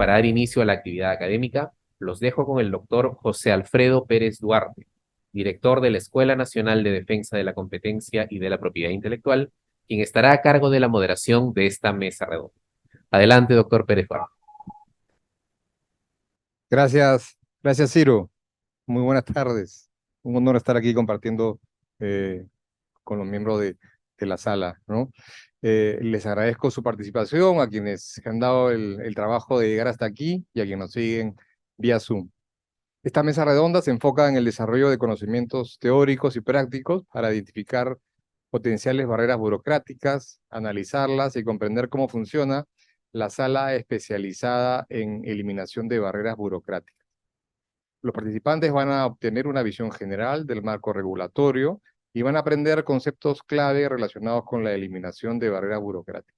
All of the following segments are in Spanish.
para dar inicio a la actividad académica, los dejo con el doctor José Alfredo Pérez Duarte, director de la Escuela Nacional de Defensa de la Competencia y de la Propiedad Intelectual, quien estará a cargo de la moderación de esta mesa redonda. Adelante, doctor Pérez Duarte. Gracias Ciro. Muy buenas tardes. Un honor estar aquí compartiendo eh, con los miembros de la sala, ¿no? Les agradezco su participación, a quienes se han dado el trabajo de llegar hasta aquí y a quienes nos siguen vía Zoom. Esta mesa redonda se enfoca en el desarrollo de conocimientos teóricos y prácticos para identificar potenciales barreras burocráticas, analizarlas y comprender cómo funciona la sala especializada en eliminación de barreras burocráticas. Los participantes van a obtener una visión general del marco regulatorio y van a aprender conceptos clave relacionados con la eliminación de barreras burocráticas.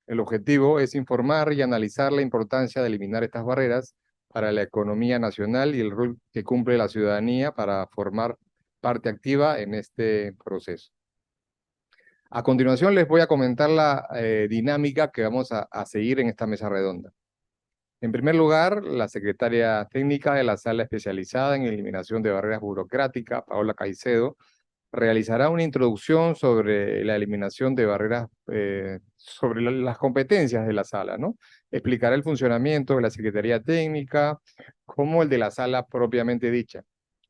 El objetivo es informar y analizar la importancia de eliminar estas barreras para la economía nacional y el rol que cumple la ciudadanía para formar parte activa en este proceso. A continuación les voy a comentar la dinámica que vamos a seguir en esta mesa redonda. En primer lugar, la secretaria técnica de la sala especializada en eliminación de barreras burocráticas, Paola Caicedo, realizará una introducción sobre la eliminación de barreras, sobre las competencias de la sala, ¿no? Explicará el funcionamiento de la Secretaría Técnica, como el de la sala propiamente dicha.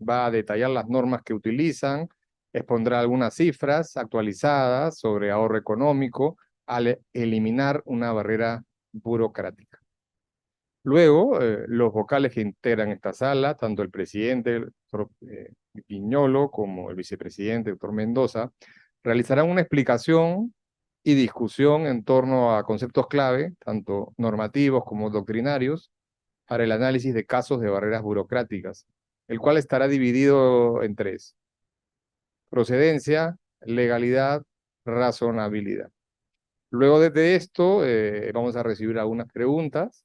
Va a detallar las normas que utilizan, expondrá algunas cifras actualizadas sobre ahorro económico al eliminar una barrera burocrática. Luego, los vocales que integran esta sala, tanto el presidente, el doctor Viñolo, como el vicepresidente, el doctor Mendoza, realizarán una explicación y discusión en torno a conceptos clave, tanto normativos como doctrinarios, para el análisis de casos de barreras burocráticas, el cual estará dividido en tres: procedencia, legalidad, razonabilidad. Luego de esto, vamos a recibir algunas preguntas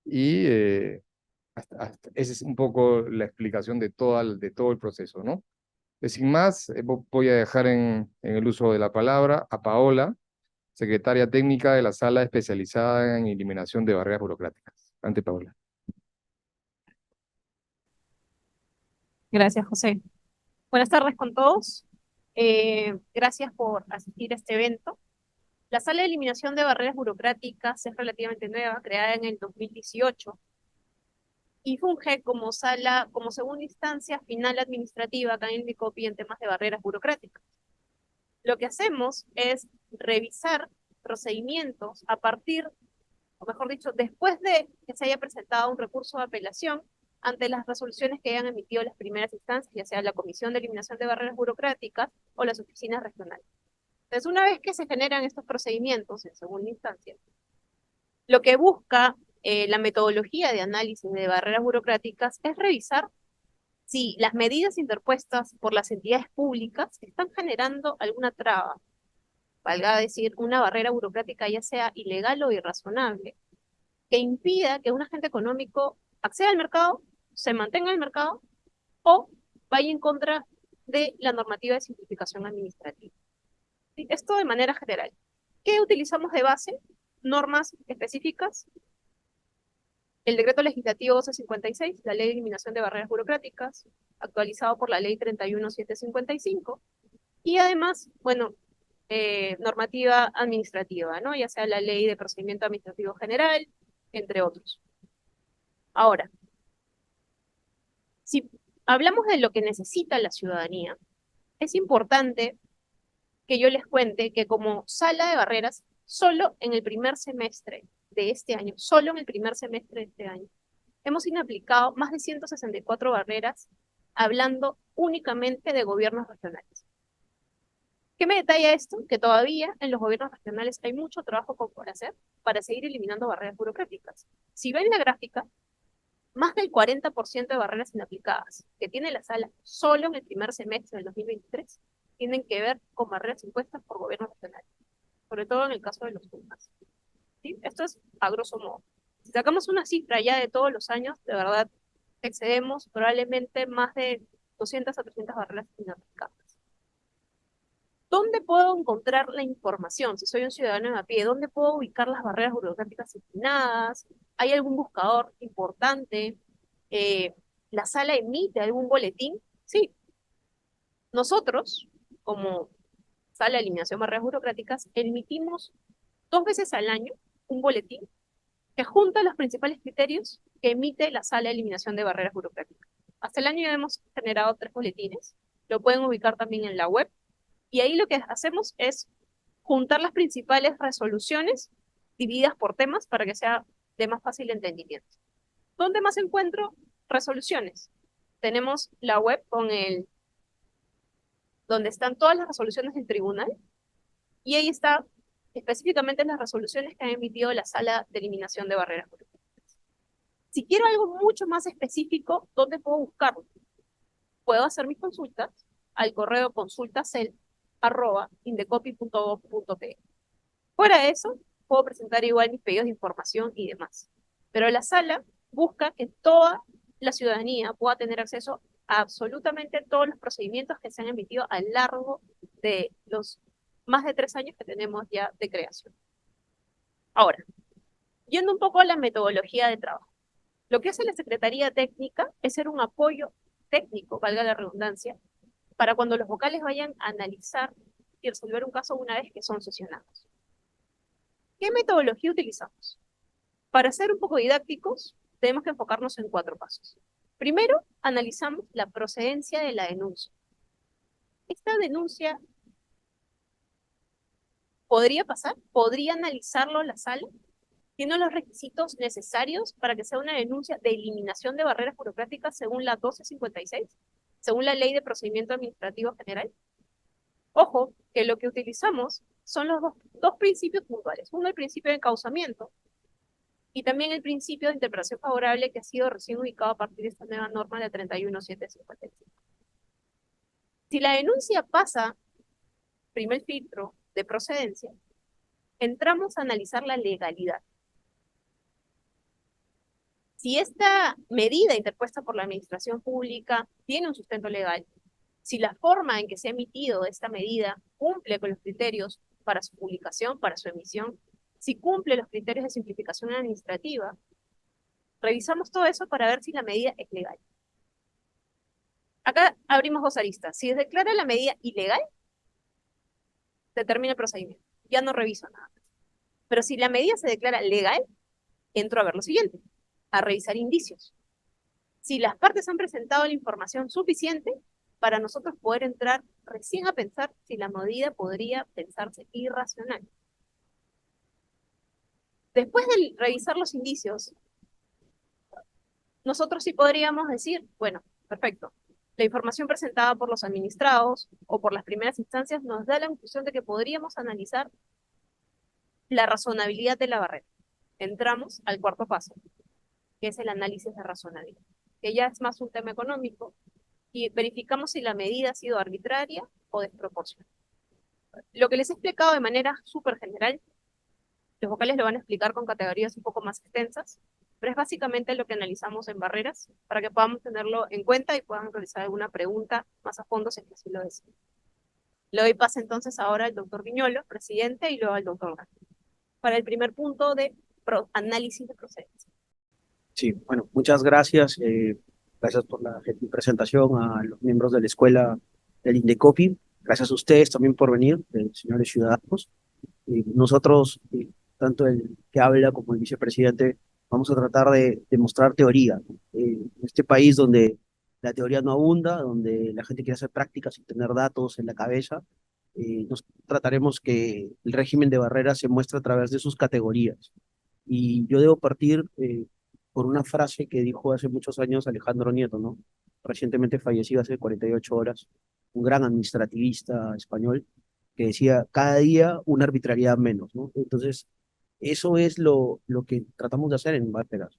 y esa es un poco la explicación de todo el proceso, ¿no? Sin más, voy a dejar en el uso de la palabra a Paola, secretaria técnica de la sala especializada en eliminación de barreras burocráticas. Ante Paola. Gracias, José. Buenas tardes con todos. Gracias por asistir a este evento. La Sala de Eliminación de Barreras Burocráticas es relativamente nueva, creada en el 2018, y funge como sala, como segunda instancia final administrativa acá en Indecopi en temas de barreras burocráticas. Lo que hacemos es revisar procedimientos a partir, o mejor dicho, después de que se haya presentado un recurso de apelación ante las resoluciones que hayan emitido las primeras instancias, ya sea la Comisión de Eliminación de Barreras Burocráticas o las oficinas regionales. Entonces, una vez que se generan estos procedimientos en segunda instancia, lo que busca la metodología de análisis de barreras burocráticas es revisar si las medidas interpuestas por las entidades públicas están generando alguna traba, valga decir, una barrera burocrática ya sea ilegal o irrazonable, que impida que un agente económico acceda al mercado, se mantenga en el mercado o vaya en contra de la normativa de simplificación administrativa. ¿Sí? Esto de manera general. ¿Qué utilizamos de base? Normas específicas, el decreto legislativo 1256, la ley de eliminación de barreras burocráticas, actualizado por la ley 31755, y además, bueno, normativa administrativa, ¿no? Ya sea la ley de procedimiento administrativo general, entre otros. Ahora, si hablamos de lo que necesita la ciudadanía, es importante que yo les cuente que como sala de barreras, solo en el primer semestre de este año, solo en el primer semestre de este año, hemos inaplicado más de 164 barreras, hablando únicamente de gobiernos regionales. ¿Qué me detalla esto? Que todavía en los gobiernos regionales hay mucho trabajo por hacer para seguir eliminando barreras burocráticas. Si ven la gráfica, más del 40% de barreras inaplicadas que tiene la sala solo en el primer semestre del 2023 tienen que ver con barreras impuestas por gobiernos regionales, sobre todo en el caso de los Pumas. ¿Sí? Esto es a grosso modo. Si sacamos una cifra ya de todos los años, de verdad excedemos probablemente más de 200 a 300 barreras inaplicadas. ¿Dónde puedo encontrar la información? Si soy un ciudadano a pie, ¿dónde puedo ubicar las barreras burocráticas eliminadas? ¿Hay algún buscador importante? ¿La sala emite algún boletín? Sí. Nosotros, como Sala de Eliminación de Barreras Burocráticas, emitimos 2 veces al año un boletín que junta los principales criterios que emite la Sala de Eliminación de Barreras Burocráticas. Hasta el año ya hemos generado 3 boletines, lo pueden ubicar también en la web, y ahí lo que hacemos es juntar las principales resoluciones divididas por temas para que sea de más fácil entendimiento. ¿Dónde más encuentro resoluciones? Tenemos la web donde están todas las resoluciones del tribunal, y ahí está específicamente las resoluciones que ha emitido la Sala de Eliminación de Barreras Burocráticas. Si quiero algo mucho más específico, ¿dónde puedo buscarlo? Puedo hacer mis consultas al correo consultasel@indecopy.gov.pe. Fuera de eso, puedo presentar igual mis pedidos de información y demás. Pero la sala busca que toda la ciudadanía pueda tener acceso a absolutamente todos los procedimientos que se han emitido a lo largo de los más de 3 años que tenemos ya de creación. Ahora, yendo un poco a la metodología de trabajo. Lo que hace la Secretaría Técnica es ser un apoyo técnico, valga la redundancia, para cuando los vocales vayan a analizar y resolver un caso una vez que son sesionados. ¿Qué metodología utilizamos? Para ser un poco didácticos, tenemos que enfocarnos en 4 pasos. Primero, analizamos la procedencia de la denuncia. Esta denuncia podría pasar, podría analizarlo la sala, tiene los requisitos necesarios para que sea una denuncia de eliminación de barreras burocráticas según la 1256, según la Ley de Procedimiento Administrativo General. Ojo, que lo que utilizamos son los dos principios puntuales. Uno, el principio de encauzamiento, y también el principio de interpretación favorable que ha sido recién ubicado a partir de esta nueva norma de 31755. Si la denuncia pasa primer filtro de procedencia, entramos a analizar la legalidad. Si esta medida interpuesta por la administración pública tiene un sustento legal, si la forma en que se ha emitido esta medida cumple con los criterios para su publicación, para su emisión, si cumple los criterios de simplificación administrativa, revisamos todo eso para ver si la medida es legal. Acá abrimos 2 aristas. Si se declara la medida ilegal, se termina el procedimiento. Ya no reviso nada. Pero si la medida se declara legal, entro a ver lo siguiente, a revisar indicios. Si las partes han presentado la información suficiente para nosotros poder entrar recién a pensar si la medida podría pensarse irracional. Después de revisar los indicios, nosotros sí podríamos decir, bueno, perfecto, la información presentada por los administrados o por las primeras instancias nos da la conclusión de que podríamos analizar la razonabilidad de la barrera. Entramos al 4.º paso, que es el análisis de razonabilidad, que ya es más un tema económico, y verificamos si la medida ha sido arbitraria o desproporcionada. Lo que les he explicado de manera súper general, los vocales lo van a explicar con categorías un poco más extensas, pero es básicamente lo que analizamos en barreras, para que podamos tenerlo en cuenta y puedan realizar alguna pregunta más a fondo si es que así lo deciden. Le doy pase entonces ahora al doctor Viñolo, presidente, y luego al doctor Gatti, para el primer punto de análisis de procedencia. Sí, bueno, muchas gracias. Gracias por la presentación a los miembros de la escuela del Indecopi. Gracias a ustedes también por venir, señores ciudadanos. Nosotros, tanto el que habla como el vicepresidente, vamos a tratar de mostrar teoría. En este país donde la teoría no abunda, donde la gente quiere hacer prácticas sin tener datos en la cabeza, nos trataremos que el régimen de barreras se muestre a través de sus categorías. Y yo debo partir por una frase que dijo hace muchos años Alejandro Nieto, ¿no? Recientemente fallecido hace 48 horas, un gran administrativista español, que decía, cada día una arbitrariedad menos, ¿no? Entonces, eso es lo que tratamos de hacer en Barreras.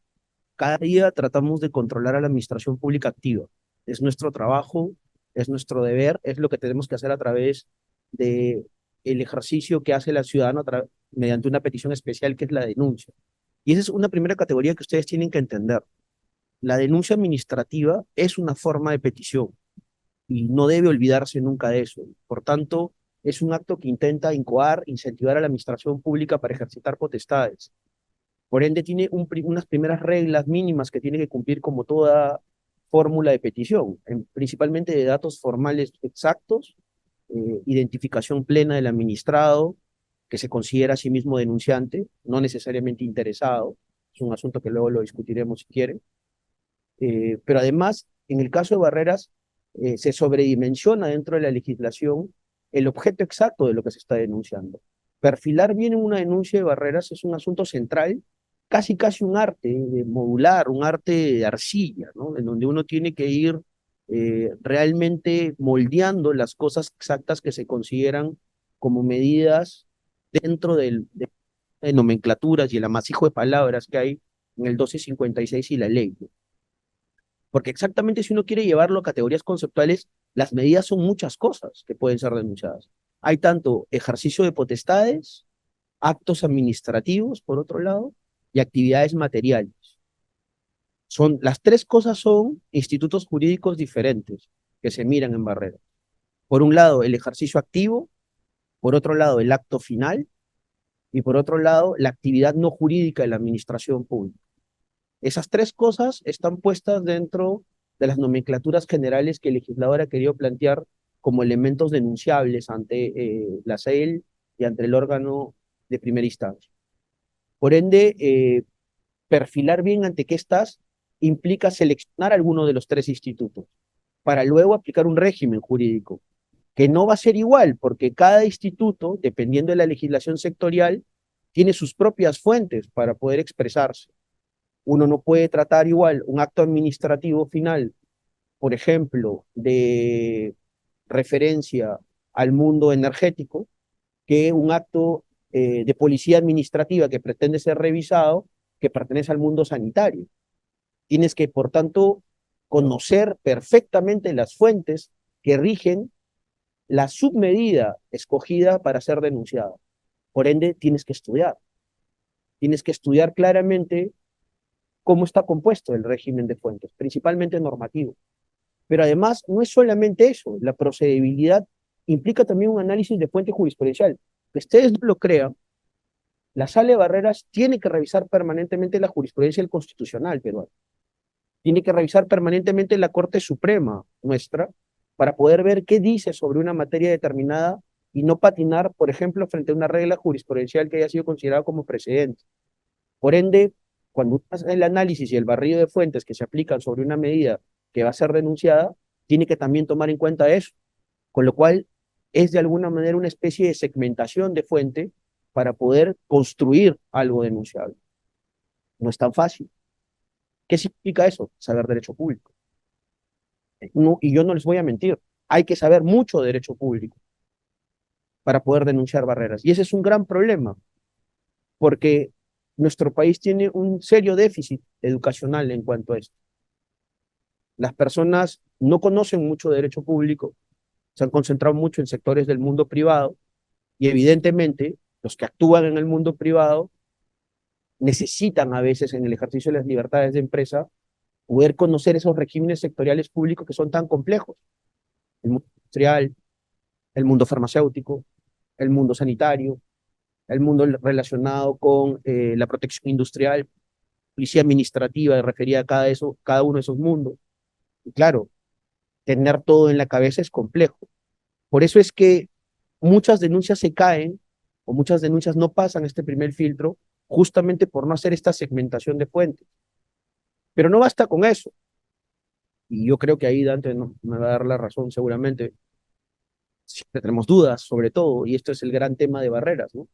Cada día tratamos de controlar a la administración pública activa. Es nuestro trabajo, es nuestro deber, es lo que tenemos que hacer a través de el ejercicio que hace la ciudadana mediante una petición especial que es la denuncia. Y esa es una primera categoría que ustedes tienen que entender. La denuncia administrativa es una forma de petición y no debe olvidarse nunca de eso. Por tanto, es un acto que intenta incoar, incentivar a la administración pública para ejercitar potestades. Por ende, tiene unas primeras reglas mínimas que tiene que cumplir como toda fórmula de petición, principalmente de datos formales exactos, identificación plena del administrado, que se considera a sí mismo denunciante, no necesariamente interesado, es un asunto que luego lo discutiremos si quieren, pero además, en el caso de Barreras, se sobredimensiona dentro de la legislación el objeto exacto de lo que se está denunciando. Perfilar bien en una denuncia de Barreras es un asunto central, casi un arte modular, un arte de arcilla, ¿no? En donde uno tiene que ir realmente moldeando las cosas exactas que se consideran como medidas dentro de nomenclaturas y el amasijo de palabras que hay en el 1256 y la ley, ¿no? Porque exactamente si uno quiere llevarlo a categorías conceptuales, las medidas son muchas cosas que pueden ser denunciadas. Hay tanto ejercicio de potestades, actos administrativos, por otro lado, y actividades materiales. Las tres cosas son institutos jurídicos diferentes que se miran en Barrera. Por un lado, el ejercicio activo, por otro lado, el acto final, y por otro lado, la actividad no jurídica de la administración pública. Esas tres cosas están puestas dentro de las nomenclaturas generales que el legislador ha querido plantear como elementos denunciables ante la SAEL y ante el órgano de primera instancia. Por ende, perfilar bien ante qué estás implica seleccionar alguno de los tres institutos para luego aplicar un régimen jurídico, que no va a ser igual, porque cada instituto, dependiendo de la legislación sectorial, tiene sus propias fuentes para poder expresarse. Uno no puede tratar igual un acto administrativo final, por ejemplo, de referencia al mundo energético, que un acto de policía administrativa que pretende ser revisado, que pertenece al mundo sanitario. Tienes que, por tanto, conocer perfectamente las fuentes que rigen la submedida escogida para ser denunciada. Por ende, tienes que estudiar. Tienes que estudiar claramente cómo está compuesto el régimen de fuentes, principalmente normativo. Pero además, no es solamente eso, la procedibilidad implica también un análisis de fuente jurisprudencial. Que ustedes no lo crean, la Sala de Barreras tiene que revisar permanentemente la jurisprudencia del Constitucional peruano. Tiene que revisar permanentemente la Corte Suprema nuestra para poder ver qué dice sobre una materia determinada y no patinar, por ejemplo, frente a una regla jurisprudencial que haya sido considerada como precedente. Por ende, cuando uno hace el análisis y el barrido de fuentes que se aplican sobre una medida que va a ser denunciada, tiene que también tomar en cuenta eso, con lo cual es de alguna manera una especie de segmentación de fuente para poder construir algo denunciable. No es tan fácil. ¿Qué significa eso? Saber derecho público. No, y yo no les voy a mentir, hay que saber mucho de derecho público para poder denunciar barreras. Y ese es un gran problema, porque nuestro país tiene un serio déficit educacional en cuanto a esto. Las personas no conocen mucho de derecho público, se han concentrado mucho en sectores del mundo privado y evidentemente los que actúan en el mundo privado necesitan a veces en el ejercicio de las libertades de empresa poder conocer esos regímenes sectoriales públicos que son tan complejos. El mundo industrial, el mundo farmacéutico, el mundo sanitario, el mundo relacionado con la protección industrial, policía administrativa, referida a cada uno de esos mundos. Y claro, tener todo en la cabeza es complejo. Por eso es que muchas denuncias se caen o muchas denuncias no pasan este primer filtro justamente por no hacer esta segmentación de fuentes. Pero no basta con eso. Y yo creo que ahí Dante me va a dar la razón seguramente. Siempre tenemos dudas sobre todo, y esto es el gran tema de barreras, ¿no?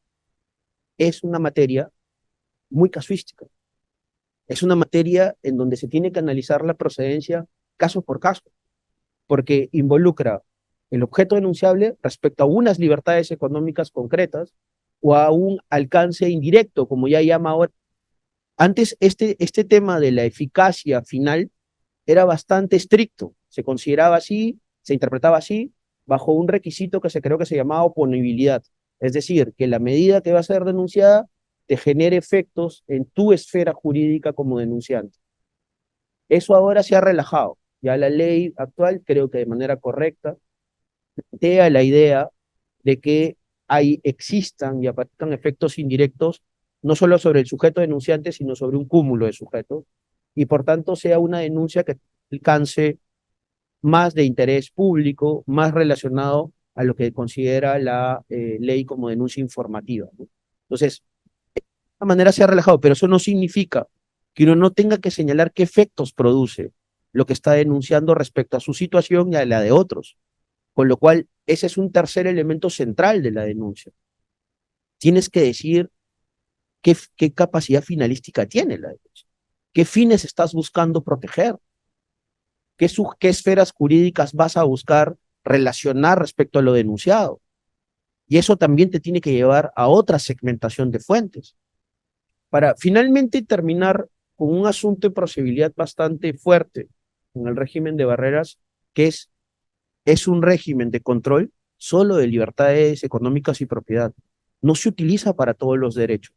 Es una materia muy casuística. Es una materia en donde se tiene que analizar la procedencia caso por caso, porque involucra el objeto denunciable respecto a unas libertades económicas concretas o a un alcance indirecto, como ya llama ahora. Antes este tema de la eficacia final era bastante estricto, se consideraba así, se interpretaba así, bajo un requisito que se creó que se llamaba oponibilidad, es decir, que la medida que va a ser denunciada te genere efectos en tu esfera jurídica como denunciante. Eso ahora se ha relajado, ya la ley actual creo que de manera correcta plantea la idea de que existan y aparezcan efectos indirectos no solo sobre el sujeto denunciante, sino sobre un cúmulo de sujetos, y por tanto sea una denuncia que alcance más de interés público, más relacionado a lo que considera la ley como denuncia informativa, ¿no? Entonces, de alguna manera se ha relajado, pero eso no significa que uno no tenga que señalar qué efectos produce lo que está denunciando respecto a su situación y a la de otros. Con lo cual, ese es un tercer elemento central de la denuncia. Tienes que decir qué capacidad finalística tiene la denuncia, qué fines estás buscando proteger, qué esferas jurídicas vas a buscar relacionar respecto a lo denunciado. Y eso también te tiene que llevar a otra segmentación de fuentes. Para finalmente terminar con un asunto de procedibilidad bastante fuerte en el régimen de barreras, que es un régimen de control solo de libertades económicas y propiedad. No se utiliza para todos los derechos.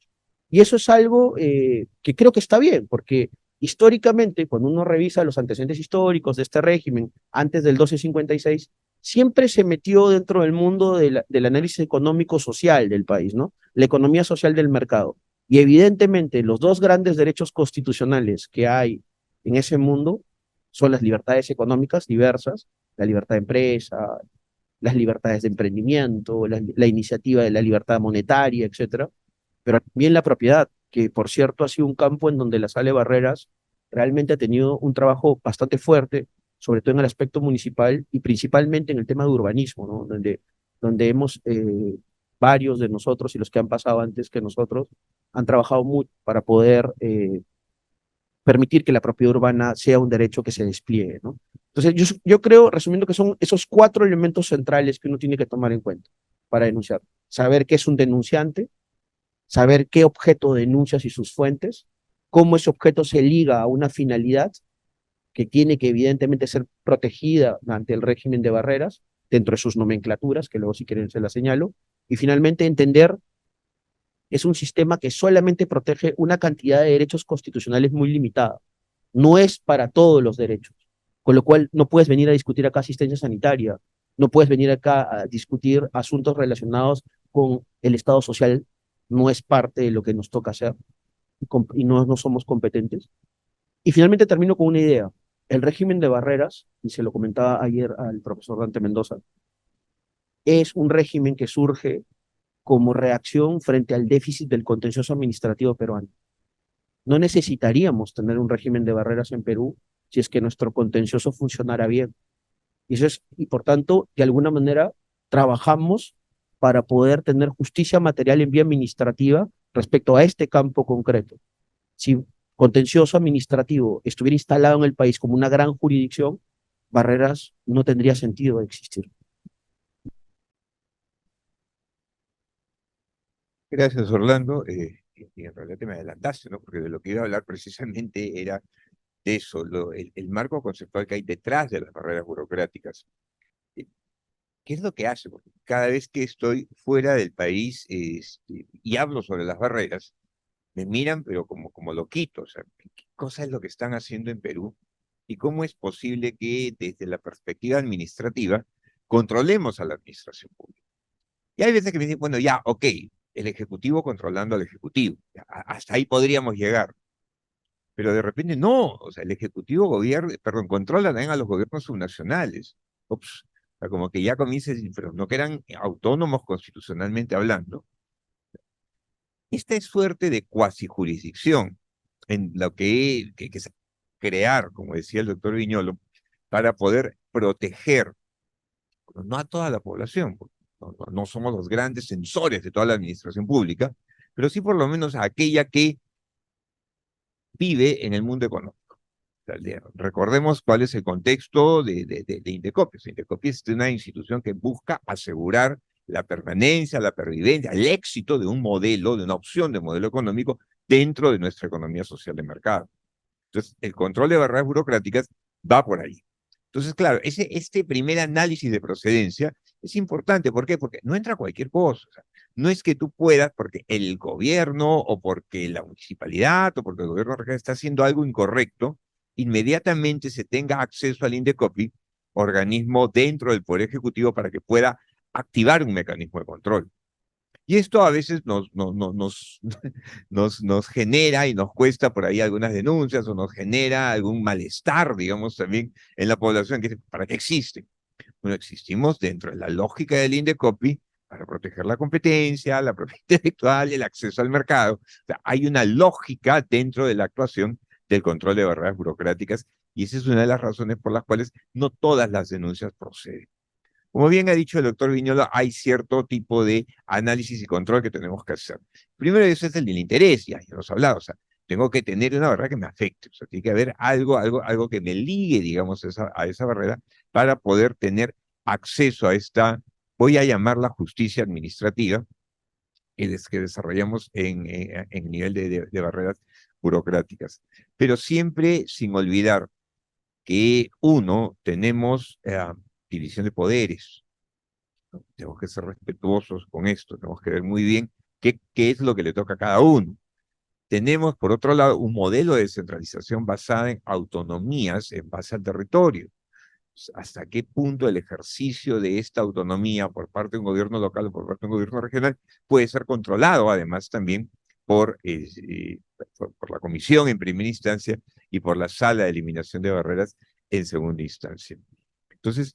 Y eso es algo que creo que está bien, porque históricamente, cuando uno revisa los antecedentes históricos de este régimen antes del 1256, siempre se metió dentro del mundo del análisis económico-social del país, ¿no? La economía social del mercado. Y evidentemente los dos grandes derechos constitucionales que hay en ese mundo son las libertades económicas diversas, la libertad de empresa, las libertades de emprendimiento, la iniciativa de la libertad monetaria, etcétera, pero también la propiedad, que por cierto ha sido un campo en donde la Sala de Barreras realmente ha tenido un trabajo bastante fuerte, sobre todo en el aspecto municipal y principalmente en el tema de urbanismo, ¿no? Donde hemos, varios de nosotros y los que han pasado antes que nosotros, han trabajado mucho para poder permitir que la propiedad urbana sea un derecho que se despliegue, ¿no? Entonces, yo creo, resumiendo, que son esos cuatro elementos centrales que uno tiene que tomar en cuenta para denunciar. Saber qué es un denunciante, saber qué objeto denuncias y sus fuentes, cómo ese objeto se liga a una finalidad que tiene que evidentemente ser protegida ante el régimen de barreras dentro de sus nomenclaturas, que luego si quieren se las señalo, y finalmente entender es un sistema que solamente protege una cantidad de derechos constitucionales muy limitada. No es para todos los derechos. Con lo cual, no puedes venir a discutir acá asistencia sanitaria, no puedes venir acá a discutir asuntos relacionados con el Estado social, no es parte de lo que nos toca hacer y no somos competentes. Y finalmente termino con una idea. El régimen de barreras, y se lo comentaba ayer al profesor Dante Mendoza, es un régimen que surge como reacción frente al déficit del contencioso administrativo peruano. No necesitaríamos tener un régimen de barreras en Perú si es que nuestro contencioso funcionara bien. Y por tanto, de alguna manera, trabajamos para poder tener justicia material en vía administrativa respecto a este campo concreto. Si contencioso administrativo estuviera instalado en el país como una gran jurisdicción, barreras no tendría sentido de existir. Gracias, Orlando. Y en realidad te me adelantaste, ¿no? Porque de lo que iba a hablar precisamente era de eso, el marco conceptual que hay detrás de las barreras burocráticas. Eh, ¿Qué es lo que hace? Porque cada vez que estoy fuera del país y hablo sobre las barreras, me miran, pero como loquito. O sea, ¿qué cosa es lo que están haciendo en Perú? ¿Y cómo es posible que desde la perspectiva administrativa controlemos a la administración pública? Y hay veces que me dicen, bueno, ya, ok, el Ejecutivo controlando al Ejecutivo. Hasta ahí podríamos llegar. Pero de repente no, o sea, el Ejecutivo gobierna, perdón, controla también a los gobiernos subnacionales. Ups, o sea, como que ya comienza a decir, pero no que eran autónomos constitucionalmente hablando. Esta es suerte de cuasi jurisdicción en lo que es crear, como decía el doctor Viñolo, para poder proteger, no a toda la población, porque no somos los grandes censores de toda la administración pública, pero sí por lo menos a aquella que vive en el mundo económico. Recordemos cuál es el contexto de Indecopies. Indecopies es una institución que busca asegurar la permanencia, la pervivencia, el éxito de un modelo, de una opción de modelo económico dentro de nuestra economía social de mercado. Entonces, el control de barreras burocráticas va por ahí. Entonces, claro, este primer análisis de procedencia es importante. ¿Por qué? Porque no entra cualquier cosa. O sea, no es que tú puedas, porque el gobierno o porque la municipalidad o porque el gobierno regional está haciendo algo incorrecto, inmediatamente se tenga acceso al Indecopi, organismo dentro del Poder Ejecutivo, para que pueda activar un mecanismo de control. Y esto a veces nos genera y nos cuesta por ahí algunas denuncias o nos genera algún malestar, digamos, también en la población que dice, ¿para qué existe? Bueno, existimos dentro de la lógica del INDECOPI para proteger la competencia, la propiedad intelectual y el acceso al mercado. O sea, hay una lógica dentro de la actuación del control de barreras burocráticas y esa es una de las razones por las cuales no todas las denuncias proceden. Como bien ha dicho el doctor Viñolo, hay cierto tipo de análisis y control que tenemos que hacer. Primero, eso es el del interés, ya hemos hablado, o sea, tengo que tener una barrera que me afecte, o sea, tiene que haber algo que me ligue, digamos, a esa barrera para poder tener acceso a esta, voy a llamarla justicia administrativa, que desarrollamos en nivel de barreras burocráticas. Pero siempre sin olvidar que uno, tenemos división de poderes. Tenemos que ser respetuosos con esto, tenemos que ver muy bien qué es lo que le toca a cada uno. Tenemos, por otro lado, un modelo de descentralización basada en autonomías en base al territorio. Hasta qué punto el ejercicio de esta autonomía por parte de un gobierno local o por parte de un gobierno regional puede ser controlado, además, también por la comisión en primera instancia y por la sala de eliminación de barreras en segunda instancia. Entonces,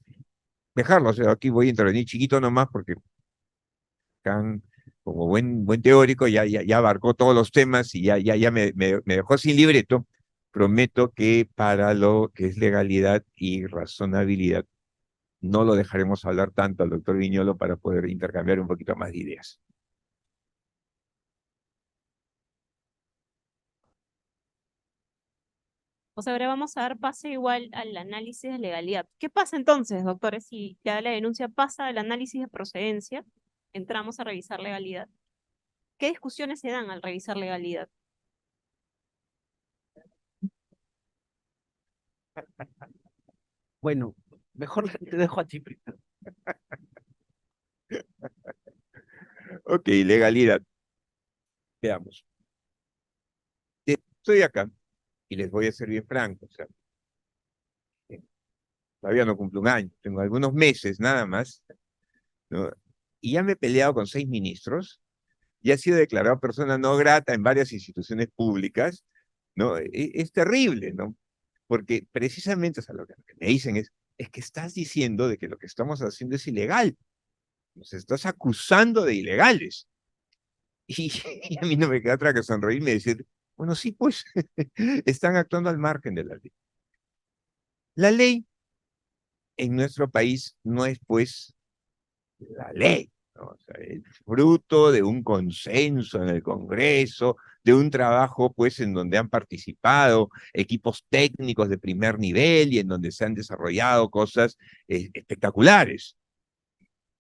dejarlo, o sea, aquí voy a intervenir chiquito nomás porque Kant, como buen teórico, ya abarcó todos los temas y ya me dejó sin libreto. Prometo que para lo que es legalidad y razonabilidad, no lo dejaremos hablar tanto al doctor Viñolo para poder intercambiar un poquito más de ideas. O sea, ahora vamos a dar pase igual al análisis de legalidad. ¿Qué pasa entonces, doctores, si ya la denuncia pasa al análisis de procedencia? Entramos a revisar legalidad. ¿Qué discusiones se dan al revisar legalidad? Bueno, mejor te dejo a ti primero. Ok, legalidad. Veamos. Estoy acá y les voy a ser bien franco. O sea, todavía no cumplo un año, tengo algunos meses nada más, ¿no? Y ya me he peleado con 6 ministros, ya he sido declarado persona no grata en varias instituciones públicas, ¿no? Es terrible, ¿no? Porque precisamente, o sea, lo que me dicen es que estás diciendo de que lo que estamos haciendo es ilegal, nos estás acusando de ilegales. Y a mí no me queda otra que sonreírme y decir, bueno, sí, pues, están actuando al margen de la ley. La ley en nuestro país no es, pues, la ley, ¿no? O sea, el fruto de un consenso en el Congreso, de un trabajo, pues, en donde han participado equipos técnicos de primer nivel y en donde se han desarrollado cosas espectaculares.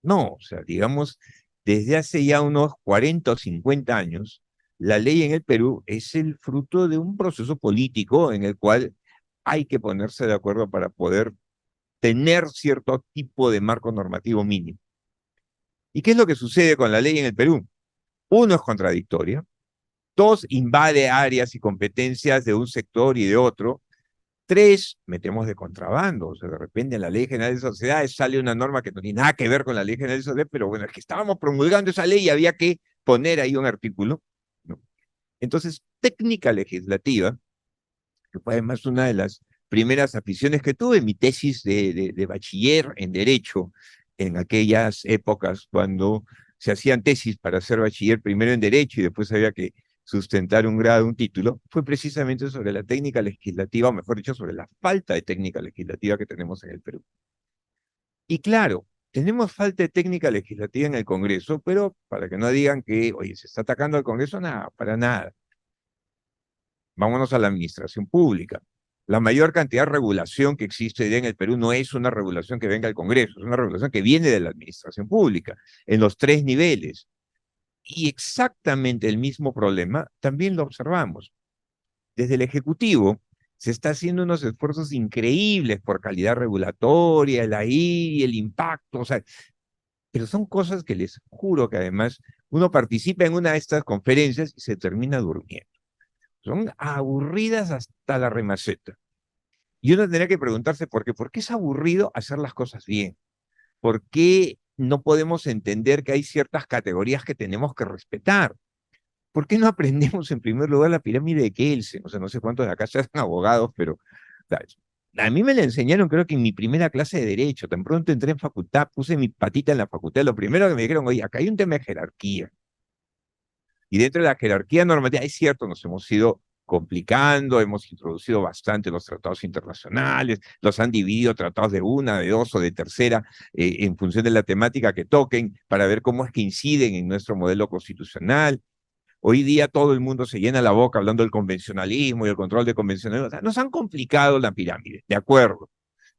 No, o sea, digamos, desde hace ya unos 40 o 50 años, la ley en el Perú es el fruto de un proceso político en el cual hay que ponerse de acuerdo para poder tener cierto tipo de marco normativo mínimo. ¿Y qué es lo que sucede con la ley en el Perú? Uno, es contradictoria. Dos, invade áreas y competencias de un sector y de otro. Tres, metemos de contrabando. O sea, de repente en la Ley General de Sociedades sale una norma que no tiene nada que ver con la Ley General de Sociedades, pero bueno, es que estábamos promulgando esa ley y había que poner ahí un artículo, ¿no? Entonces, técnica legislativa, que fue además una de las primeras aficiones que tuve, mi tesis de bachiller en Derecho, en aquellas épocas cuando se hacían tesis para hacer bachiller primero en Derecho y después había que sustentar un grado, un título, fue precisamente sobre la técnica legislativa, o mejor dicho, sobre la falta de técnica legislativa que tenemos en el Perú. Y claro, tenemos falta de técnica legislativa en el Congreso, pero para que no digan que, oye, se está atacando al Congreso, nada, para nada. Vámonos a la administración pública. La mayor cantidad de regulación que existe en el Perú no es una regulación que venga del Congreso, es una regulación que viene de la administración pública, en los 3 niveles. Y exactamente el mismo problema también lo observamos. Desde el Ejecutivo se está haciendo unos esfuerzos increíbles por calidad regulatoria, el ahí, el impacto, o sea, pero son cosas que les juro que además uno participa en una de estas conferencias y se termina durmiendo. Son aburridas hasta la remaceta. Y uno tendría que preguntarse por qué. ¿Por qué es aburrido hacer las cosas bien? ¿Por qué no podemos entender que hay ciertas categorías que tenemos que respetar. ¿Por qué no aprendemos en primer lugar la pirámide de Kelsen? O sea, no sé cuántos de acá sean abogados, pero ¿sabes? A mí me la enseñaron creo que en mi primera clase de Derecho. Tan pronto entré en facultad, puse mi patita en la facultad. Lo primero que me dijeron, oye, acá hay un tema de jerarquía. Y dentro de la jerarquía normativa, es cierto, nos hemos ido complicando, hemos introducido bastante los tratados internacionales, los han dividido tratados de una, de dos o de tercera, en función de la temática que toquen, para ver cómo es que inciden en nuestro modelo constitucional. Hoy día todo el mundo se llena la boca hablando del convencionalismo y el control de convencionalismo. O sea, nos han complicado la pirámide, de acuerdo.